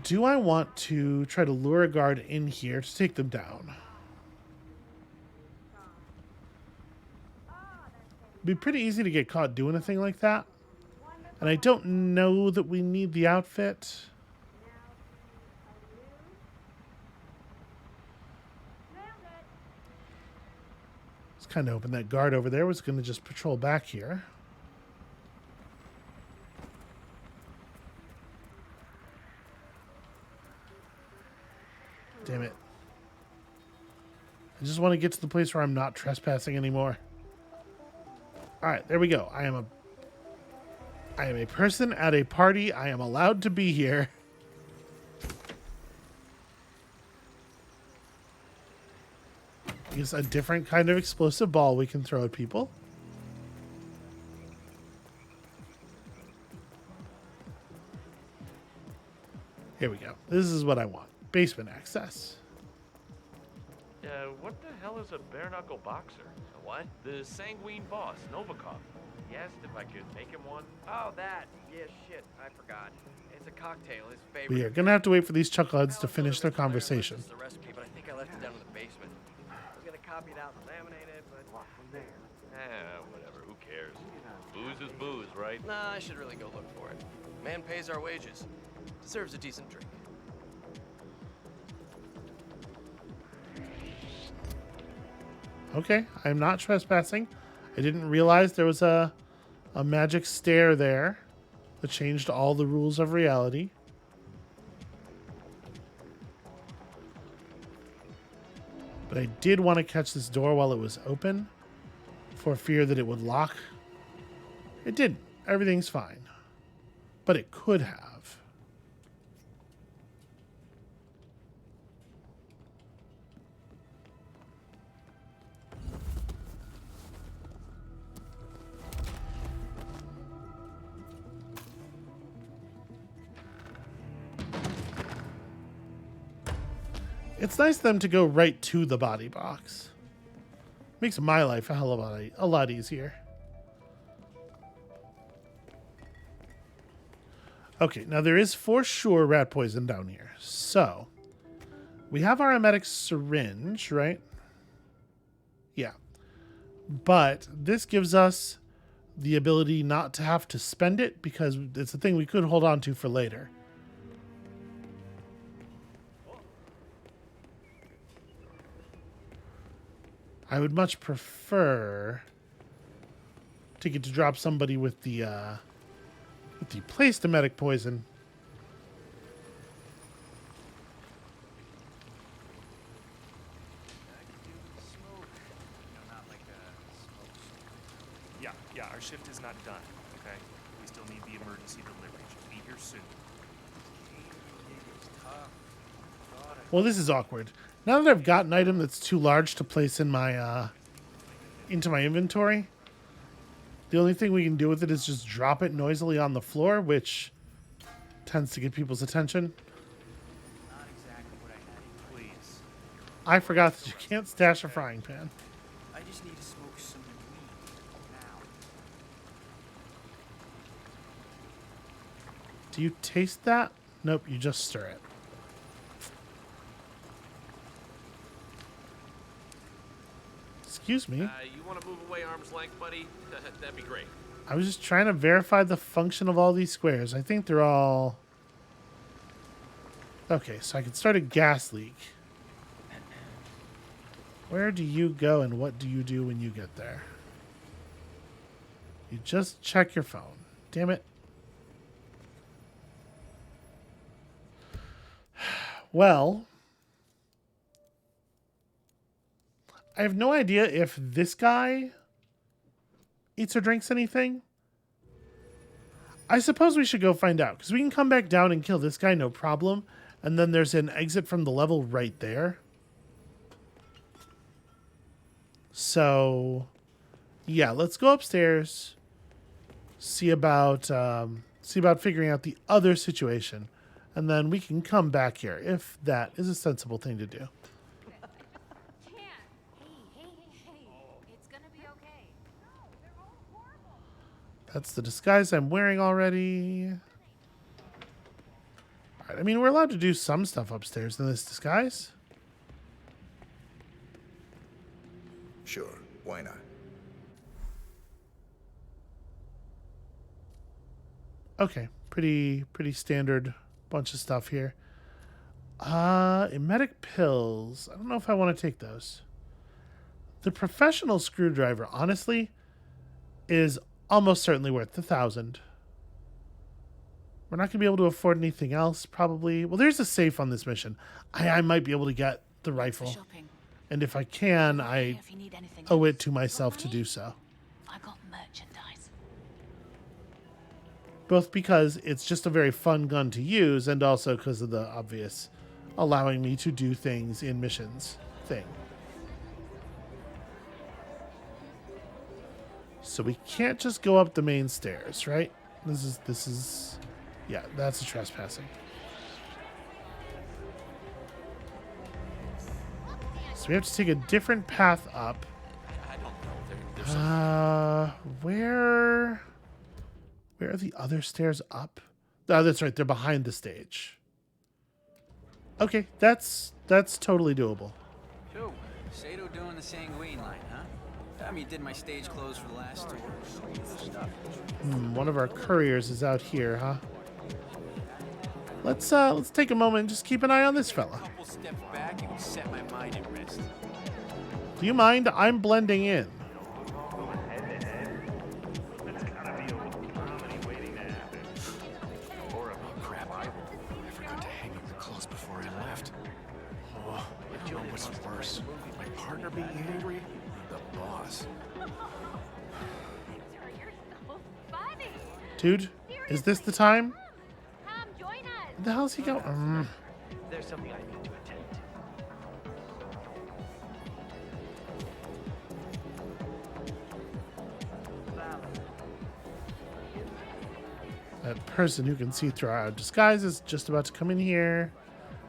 Do I want to try to lure a guard in here to take them down? It'd be pretty easy to get caught doing a thing like that. And I don't know that we need the outfit. I was kind of hoping that guard over there was going to just patrol back here. Damn it. I just want to get to the place where I'm not trespassing anymore. Alright, there we go. I am a person at a party. I am allowed to be here. I guess a different kind of explosive ball we can throw at people. Here we go. This is what I want. Basement access. What the hell is a bare-knuckle boxer? A what? The sanguine boss, Novikov. He asked if I could make him one. Oh, that. Yeah, shit. I forgot. It's a cocktail. His favorite. We are going to have to wait for these chuckleheads to finish their conversation. This is the recipe, but I think I left it down in the basement. I was gonna copy it out and laminate it, but Whatever. Who cares? Booze is booze, right? nah, I should really go look for it. Man pays our wages. Deserves a decent drink. Okay, I'm not trespassing. I didn't realize there was a magic stair there that changed all the rules of reality. But I did want to catch this door while it was open for fear that it would lock. It didn't. Everything's fine. But it could have. It's nice of them to go right to the body box. Makes my life a hell of a lot easier. Okay, now there is for sure rat poison down here. So, we have our emetic syringe, right? Yeah. But this gives us the ability not to have to spend it because it's a thing we could hold on to for later. I would much prefer to get to drop somebody with the placed emetic poison. Yeah, our shift is not done, okay? We still need the emergency delivery. Should be here soon. Well, this is awkward. Now that I've got an item that's too large to place in my into my inventory, the only thing we can do with it is just drop it noisily on the floor, which tends to get people's attention. Not exactly what I had. Please. I forgot that you can't stash a frying pan. I just need to smoke some weed now. Do you taste that? Nope, you just stir it. Excuse me. You want to move away arm's length, buddy? That'd be great. I was just trying to verify the function of all these squares. I think they're all... Okay, so I can start a gas leak. Where do you go and what do you do when you get there? You just check your phone. Damn it. Well, I have no idea if this guy eats or drinks anything. I suppose we should go find out, because we can come back down and kill this guy, no problem. And then there's an exit from the level right there. So, yeah, let's go upstairs. See about figuring out the other situation, and then we can come back here if that is a sensible thing to do. It's gonna be okay. That's the disguise I'm wearing already. All right, I mean, we're allowed to do some stuff upstairs in this disguise. Sure, why not? Okay, pretty standard bunch of stuff here. Emetic pills. I don't know if I want to take those. The professional screwdriver, honestly, is almost certainly worth 1,000. We're not going to be able to afford anything else, probably. Well, there's a safe on this mission. I might be able to get the rifle. And if I can, I owe it to myself to do so. I got merchandise. Both because it's just a very fun gun to use, and also because of the obvious allowing me to do things in missions thing. So we can't just go up the main stairs, right? This is yeah, that's a trespassing. So we have to take a different path up. Where are the other stairs up? Oh, that's right. They're behind the stage. Okay, that's totally doable. So, Sato doing the sanguine line, huh? Time you did my stage clothes for the last tour. One of our couriers is out here, huh? Let's take a moment and just keep an eye on this fella. A couple steps back and set my mind at rest. Do you mind? I'm blending in. Dude, is this the time? Come join us. Where the hell's he going? There's something I need to attend to. That person who can see through our disguise is just about to come in here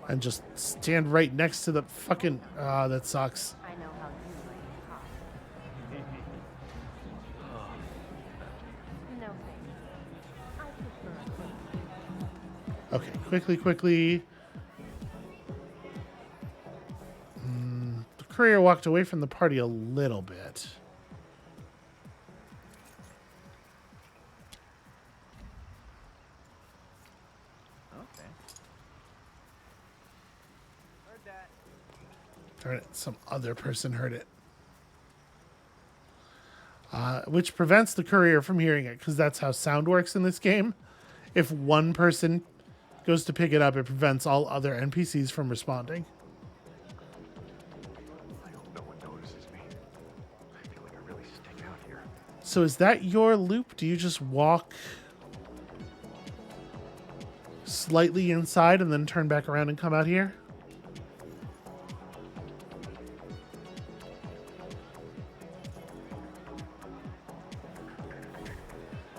and just stand right next to the fucking... Ah, that sucks. I know how you like it. No thanks. I prefer Okay, quickly. The courier walked away from the party a little bit. Okay. Heard that. Darn it, some other person heard it. Which prevents the courier from hearing it, because that's how sound works in this game. If one person goes to pick it up, it prevents all other NPCs from responding. I hope no one notices me. I feel like I really stick out here. So is that your loop? Do you just walk slightly inside and then turn back around and come out here?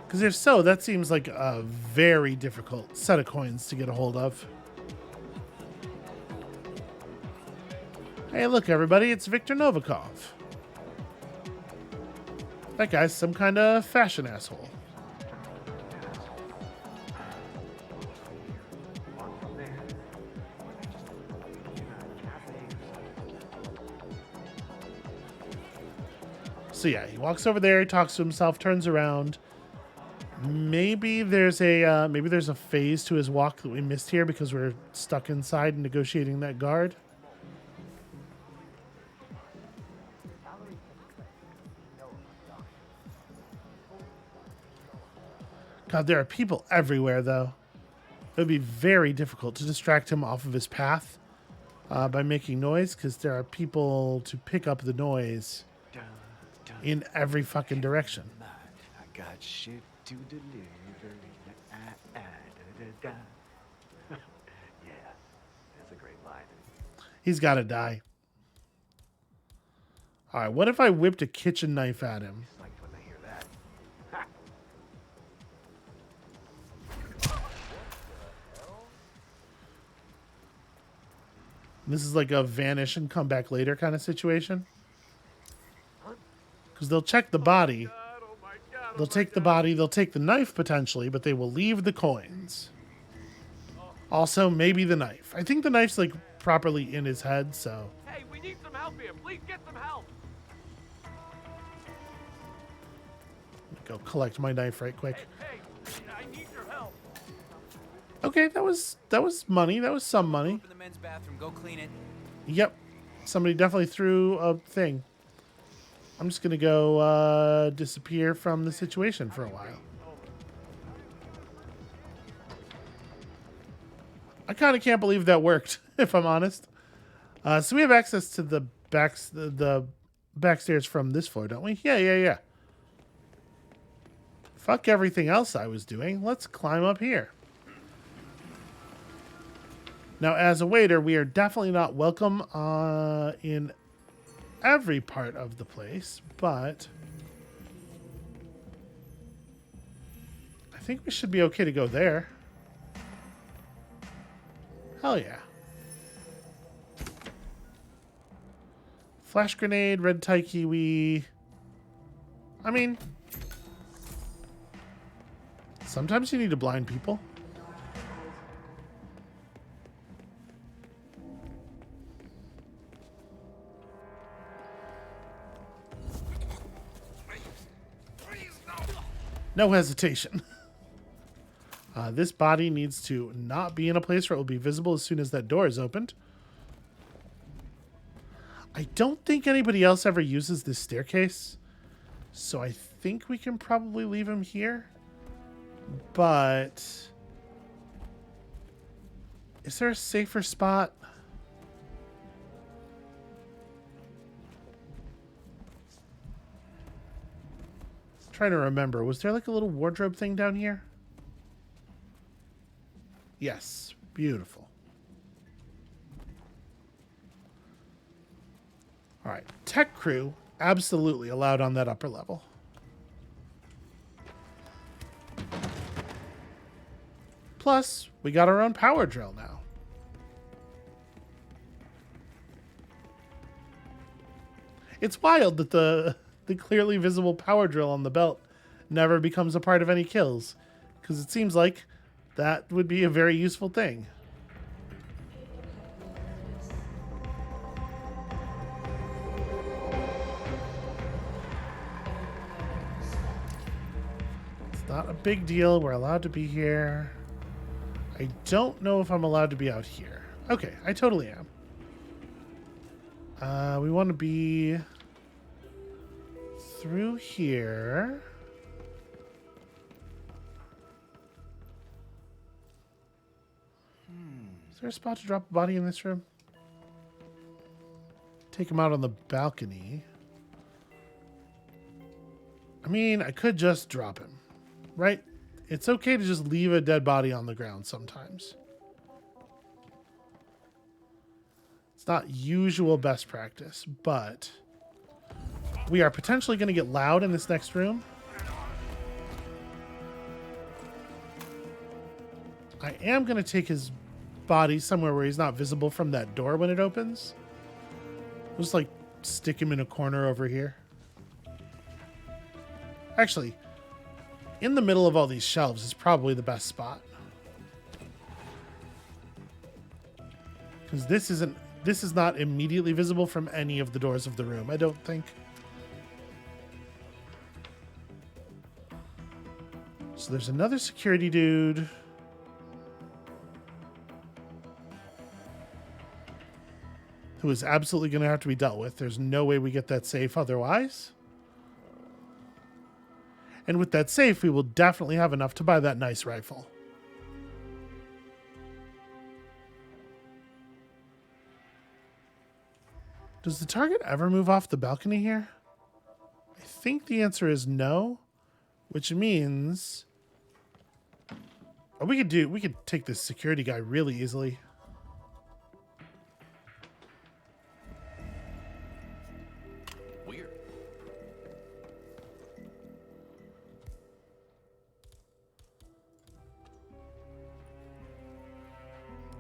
Because if so, that seems like a very difficult set of coins to get a hold of. Hey, look, everybody, it's Viktor Novikov. That guy's some kind of fashion asshole. So yeah, he walks over there, he talks to himself, turns around. Maybe there's a phase to his walk that we missed here because we're stuck inside negotiating that guard. God, there are people everywhere, though. It would be very difficult to distract him off of his path by making noise, because there are people to pick up the noise in every fucking direction. I got shit to deliver. Yeah, that's a great line. He's got to die. All right, what if I whipped a kitchen knife at him? It's like when they hear that. This is like a vanish and come back later kind of situation. Because they'll check the body. They'll take the body, they'll take the knife potentially, but they will leave the coins. Also, maybe the knife. I think the knife's like properly in his head, so. Hey, we need some help here. Please get some help. Go collect my knife right quick. Hey, I need your help. Okay, that was money. That was some money. Open the men's bathroom. Go clean it. Yep. Somebody definitely threw a thing. I'm just going to go disappear from the situation for a while. I kind of can't believe that worked, if I'm honest. So we have access to the backstairs from this floor, don't we? Yeah. Fuck everything else I was doing. Let's climb up here. Now, as a waiter, we are definitely not welcome in every part of the place, but I think we should be okay to go there. Hell yeah. Flash grenade, red tie kiwi. I mean, sometimes you need to blind people. No hesitation. This body needs to not be in a place where it will be visible as soon as that door is opened. I don't think anybody else ever uses this staircase, so I think we can probably leave him here. But is there a safer spot? Trying to remember, was there like a little wardrobe thing down here? Yes, beautiful. All right, tech crew absolutely allowed on that upper level. Plus, we got our own power drill now. It's wild that the clearly visible power drill on the belt never becomes a part of any kills, because it seems like that would be a very useful thing. It's not a big deal. We're allowed to be here. I don't know if I'm allowed to be out here. Okay, I totally am. We want to be through here. Is there a spot to drop a body in this room? Take him out on the balcony. I mean, I could just drop him, right? It's okay to just leave a dead body on the ground sometimes. It's not usual best practice, but we are potentially going to get loud in this next room. I am going to take his body somewhere where he's not visible from that door when it opens. Just like stick him in a corner over here. Actually, in the middle of all these shelves is probably the best spot. Because this is not immediately visible from any of the doors of the room, I don't think. So there's another security dude. Who is absolutely going to have to be dealt with. There's no way we get that safe otherwise. And with that safe, we will definitely have enough to buy that nice rifle. Does the target ever move off the balcony here? I think the answer is no, which means we could take this security guy really easily. Weird.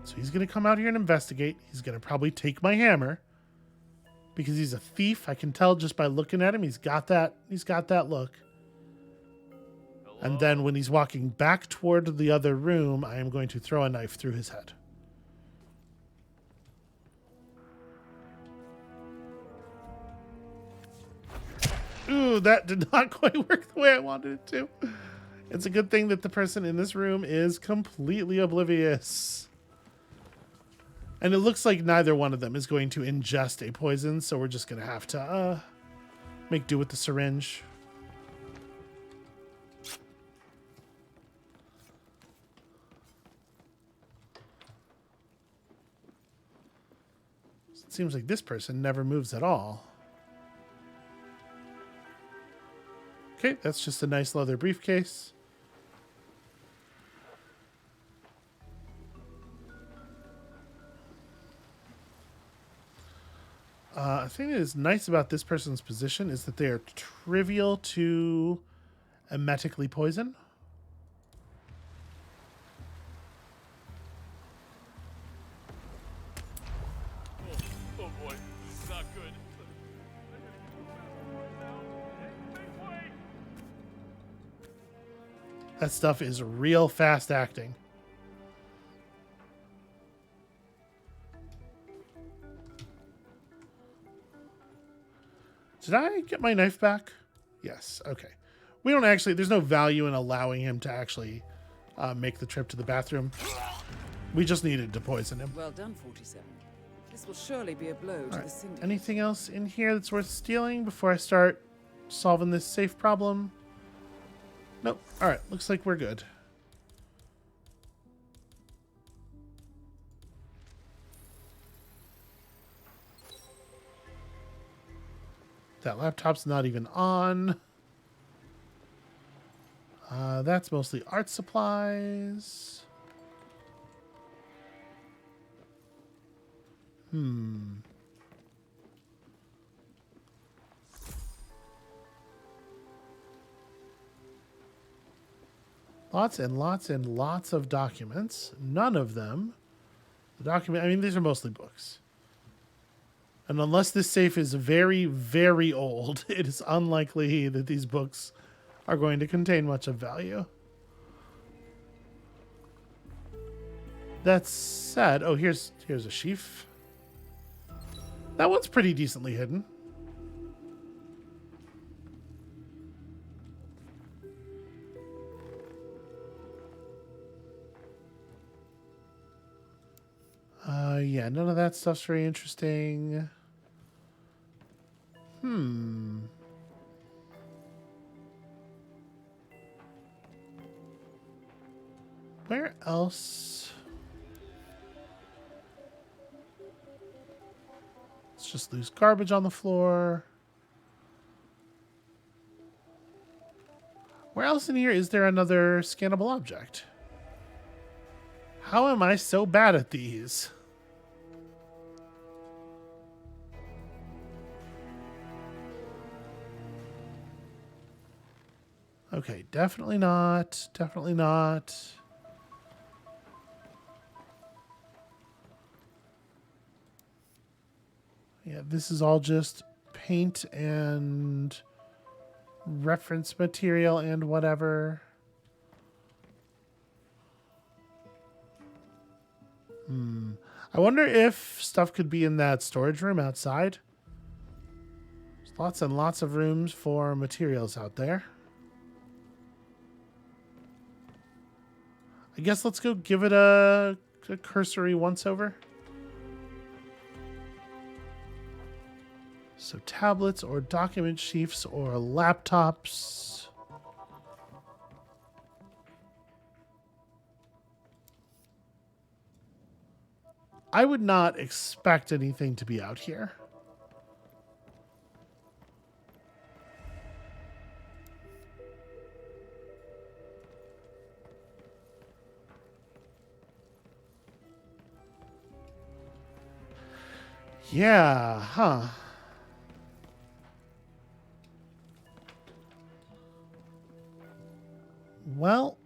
So he's going to come out here and investigate. He's going to probably take my hammer because he's a thief. I can tell just by looking at him. He's got that look. Hello? And then when he's walking back toward the other room, I am going to throw a knife through his head. Ooh, that did not quite work the way I wanted it to. It's a good thing that the person in this room is completely oblivious. And it looks like neither one of them is going to ingest a poison, so we're just going to have to make do with the syringe. It seems like this person never moves at all. Okay, that's just a nice leather briefcase. A thing that is nice about this person's position is that they are trivial to emetically poison. Oh boy, this is not good. That stuff is real fast acting. Did I get my knife back? Yes. Okay. We don't actually, there's no value in allowing him to actually make the trip to the bathroom. We just needed to poison him. Well done, 47. This will surely be a blow to the syndicate. Anything else in here that's worth stealing before I start solving this safe problem? Nope. All right. Looks like we're good. That laptop's not even on. That's mostly art supplies. Lots and lots and lots of documents. None of them. I mean, these are mostly books. And unless this safe is very, very old, it is unlikely that these books are going to contain much of value. That said, oh, here's a sheaf. That one's pretty decently hidden. Yeah, none of that stuff's very interesting. Where else? Let's just lose garbage on the floor. Where else in here is there another scannable object? How am I so bad at these? Okay, definitely not. Definitely not. Yeah, this is all just paint and reference material and whatever. I wonder if stuff could be in that storage room outside. There's lots and lots of rooms for materials out there. I guess let's go give it a cursory once-over. So tablets or document sheafs or laptops. I would not expect anything to be out here. Yeah, huh. Well,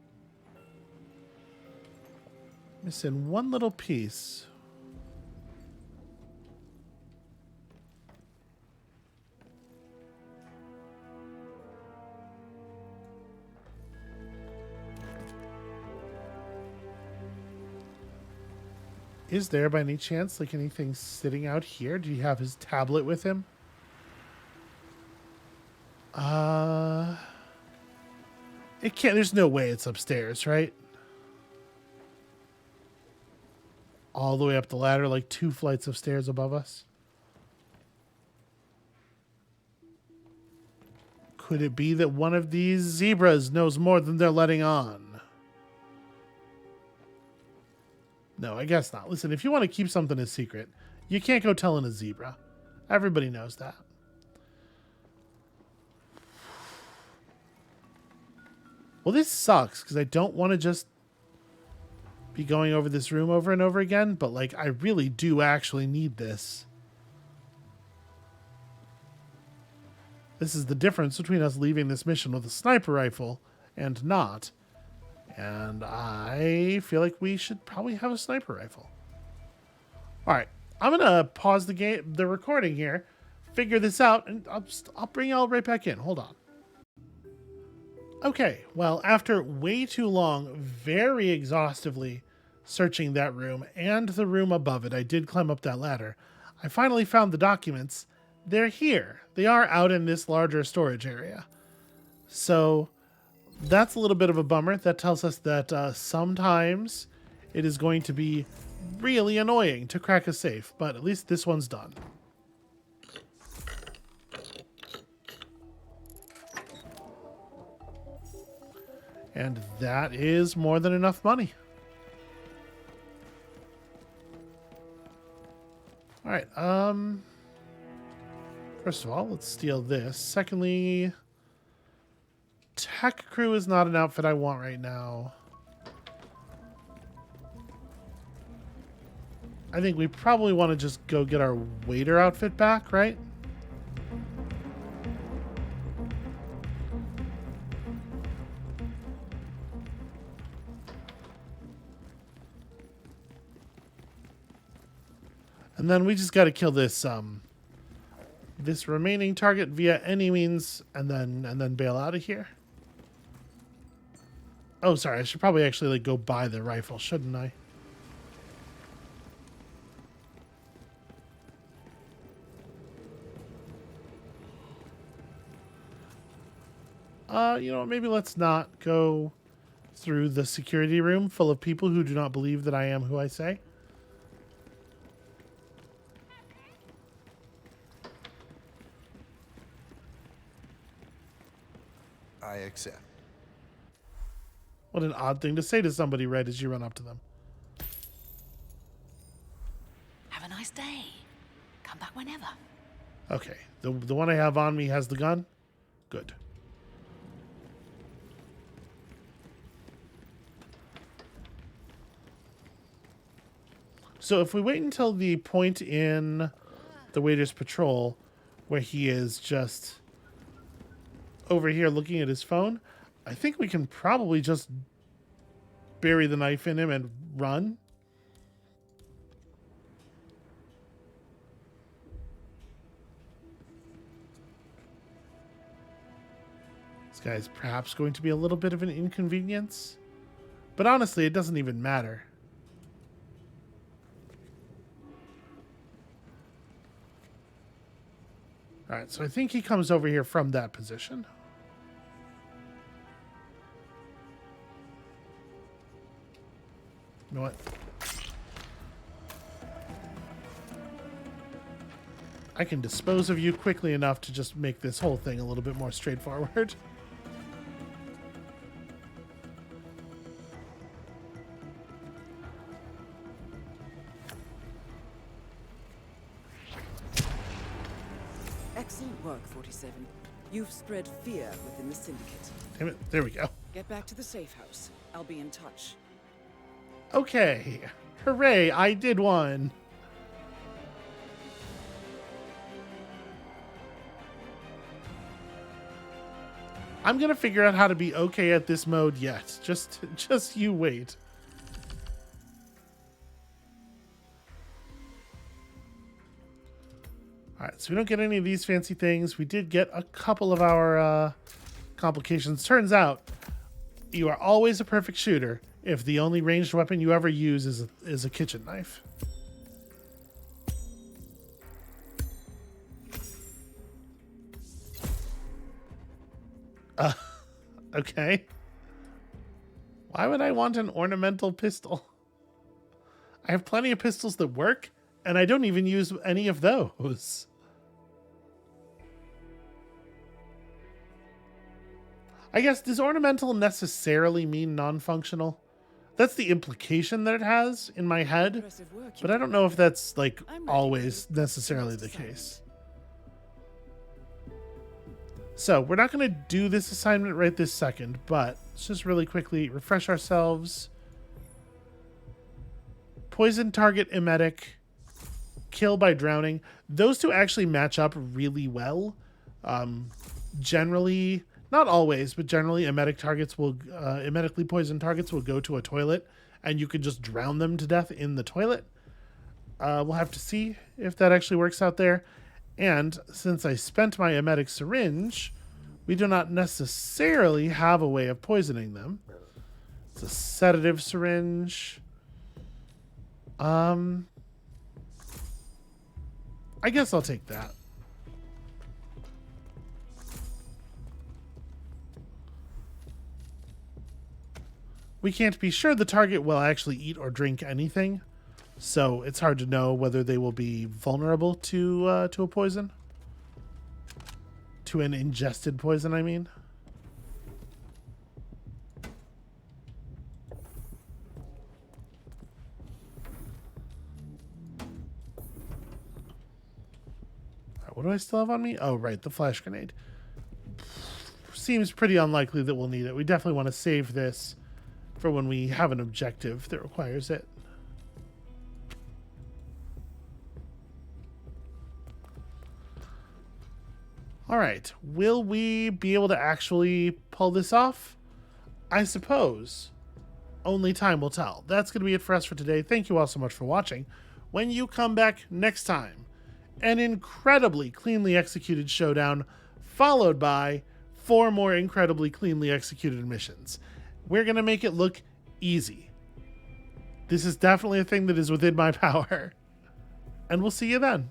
missing one little piece. Is there, by any chance, like anything sitting out here? Do you have his tablet with him? It can't. There's no way it's upstairs, right? All the way up the ladder, like 2 flights of stairs above us. Could it be that one of these zebras knows more than they're letting on? No, I guess not. Listen, if you want to keep something a secret, you can't go telling a zebra. Everybody knows that. Well, this sucks because I don't want to just be going over this room over and over again, but like I really do actually need this. This is the difference between us leaving this mission with a sniper rifle and not. And I feel like we should probably have a sniper rifle. All right, I'm gonna pause the recording here, figure this out, and I'll bring y'all right back in. Hold on. Okay, well, after way too long, very exhaustively searching that room and the room above it, I did climb up that ladder. I finally found the documents. They're here. They are out in this larger storage area. So that's a little bit of a bummer. That tells us that sometimes it is going to be really annoying to crack a safe, but at least this one's done. And that is more than enough money. All right, first of all, let's steal this. Secondly, Tech Crew is not an outfit I want right now. I think we probably want to just go get our waiter outfit back, right? And then we just got to kill this this remaining target via any means, and then bail out of here. Oh, sorry. I should probably actually like go buy the rifle, shouldn't I? You know what? Maybe let's not go through the security room full of people who do not believe that I am who I say. I accept. What an odd thing to say to somebody right as you run up to them. Have a nice day. Come back whenever. Okay. The one I have on me has the gun? Good. So if we wait until the point in the waiter's patrol where he is just over here looking at his phone, I think we can probably just bury the knife in him and run. This guy is perhaps going to be a little bit of an inconvenience, but honestly, it doesn't even matter. All right, so I think he comes over here from that position. You know what? I can dispose of you quickly enough to just make this whole thing a little bit more straightforward. Excellent work, 47. You've spread fear within the syndicate. Damn it. There we go. Get back to the safe house. I'll be in touch. Okay. Hooray, I did one. I'm gonna figure out how to be okay at this mode yet. Just you wait. All right, so we don't get any of these fancy things. We did get a couple of our complications. Turns out, you are always a perfect shooter if the only ranged weapon you ever use is a kitchen knife. Okay. Why would I want an ornamental pistol? I have plenty of pistols that work, and I don't even use any of those. I guess, does ornamental necessarily mean non-functional? That's the implication that it has in my head, but I don't know if that's, like, always necessarily the case. So, we're not going to do this assignment right this second, but let's just really quickly refresh ourselves. Poison target emetic, kill by drowning. Those two actually match up really well. Generally, not always, but generally emetically poisoned targets will go to a toilet, and you can just drown them to death in the toilet. We'll have to see if that actually works out there. And since I spent my emetic syringe, we do not necessarily have a way of poisoning them. It's a sedative syringe. I guess I'll take that. We can't be sure the target will actually eat or drink anything, so it's hard to know whether they will be vulnerable to a poison. To an ingested poison, I mean. What do I still have on me? Oh, right, the flash grenade. Seems pretty unlikely that we'll need it. We definitely want to save this for when we have an objective that requires it. All right, will we be able to actually pull this off? I suppose. Only time will tell. That's going to be it for us for today. Thank you all so much for watching. When you come back next time, an incredibly cleanly executed showdown, followed by 4 more incredibly cleanly executed missions. We're going to make it look easy. This is definitely a thing that is within my power. And we'll see you then.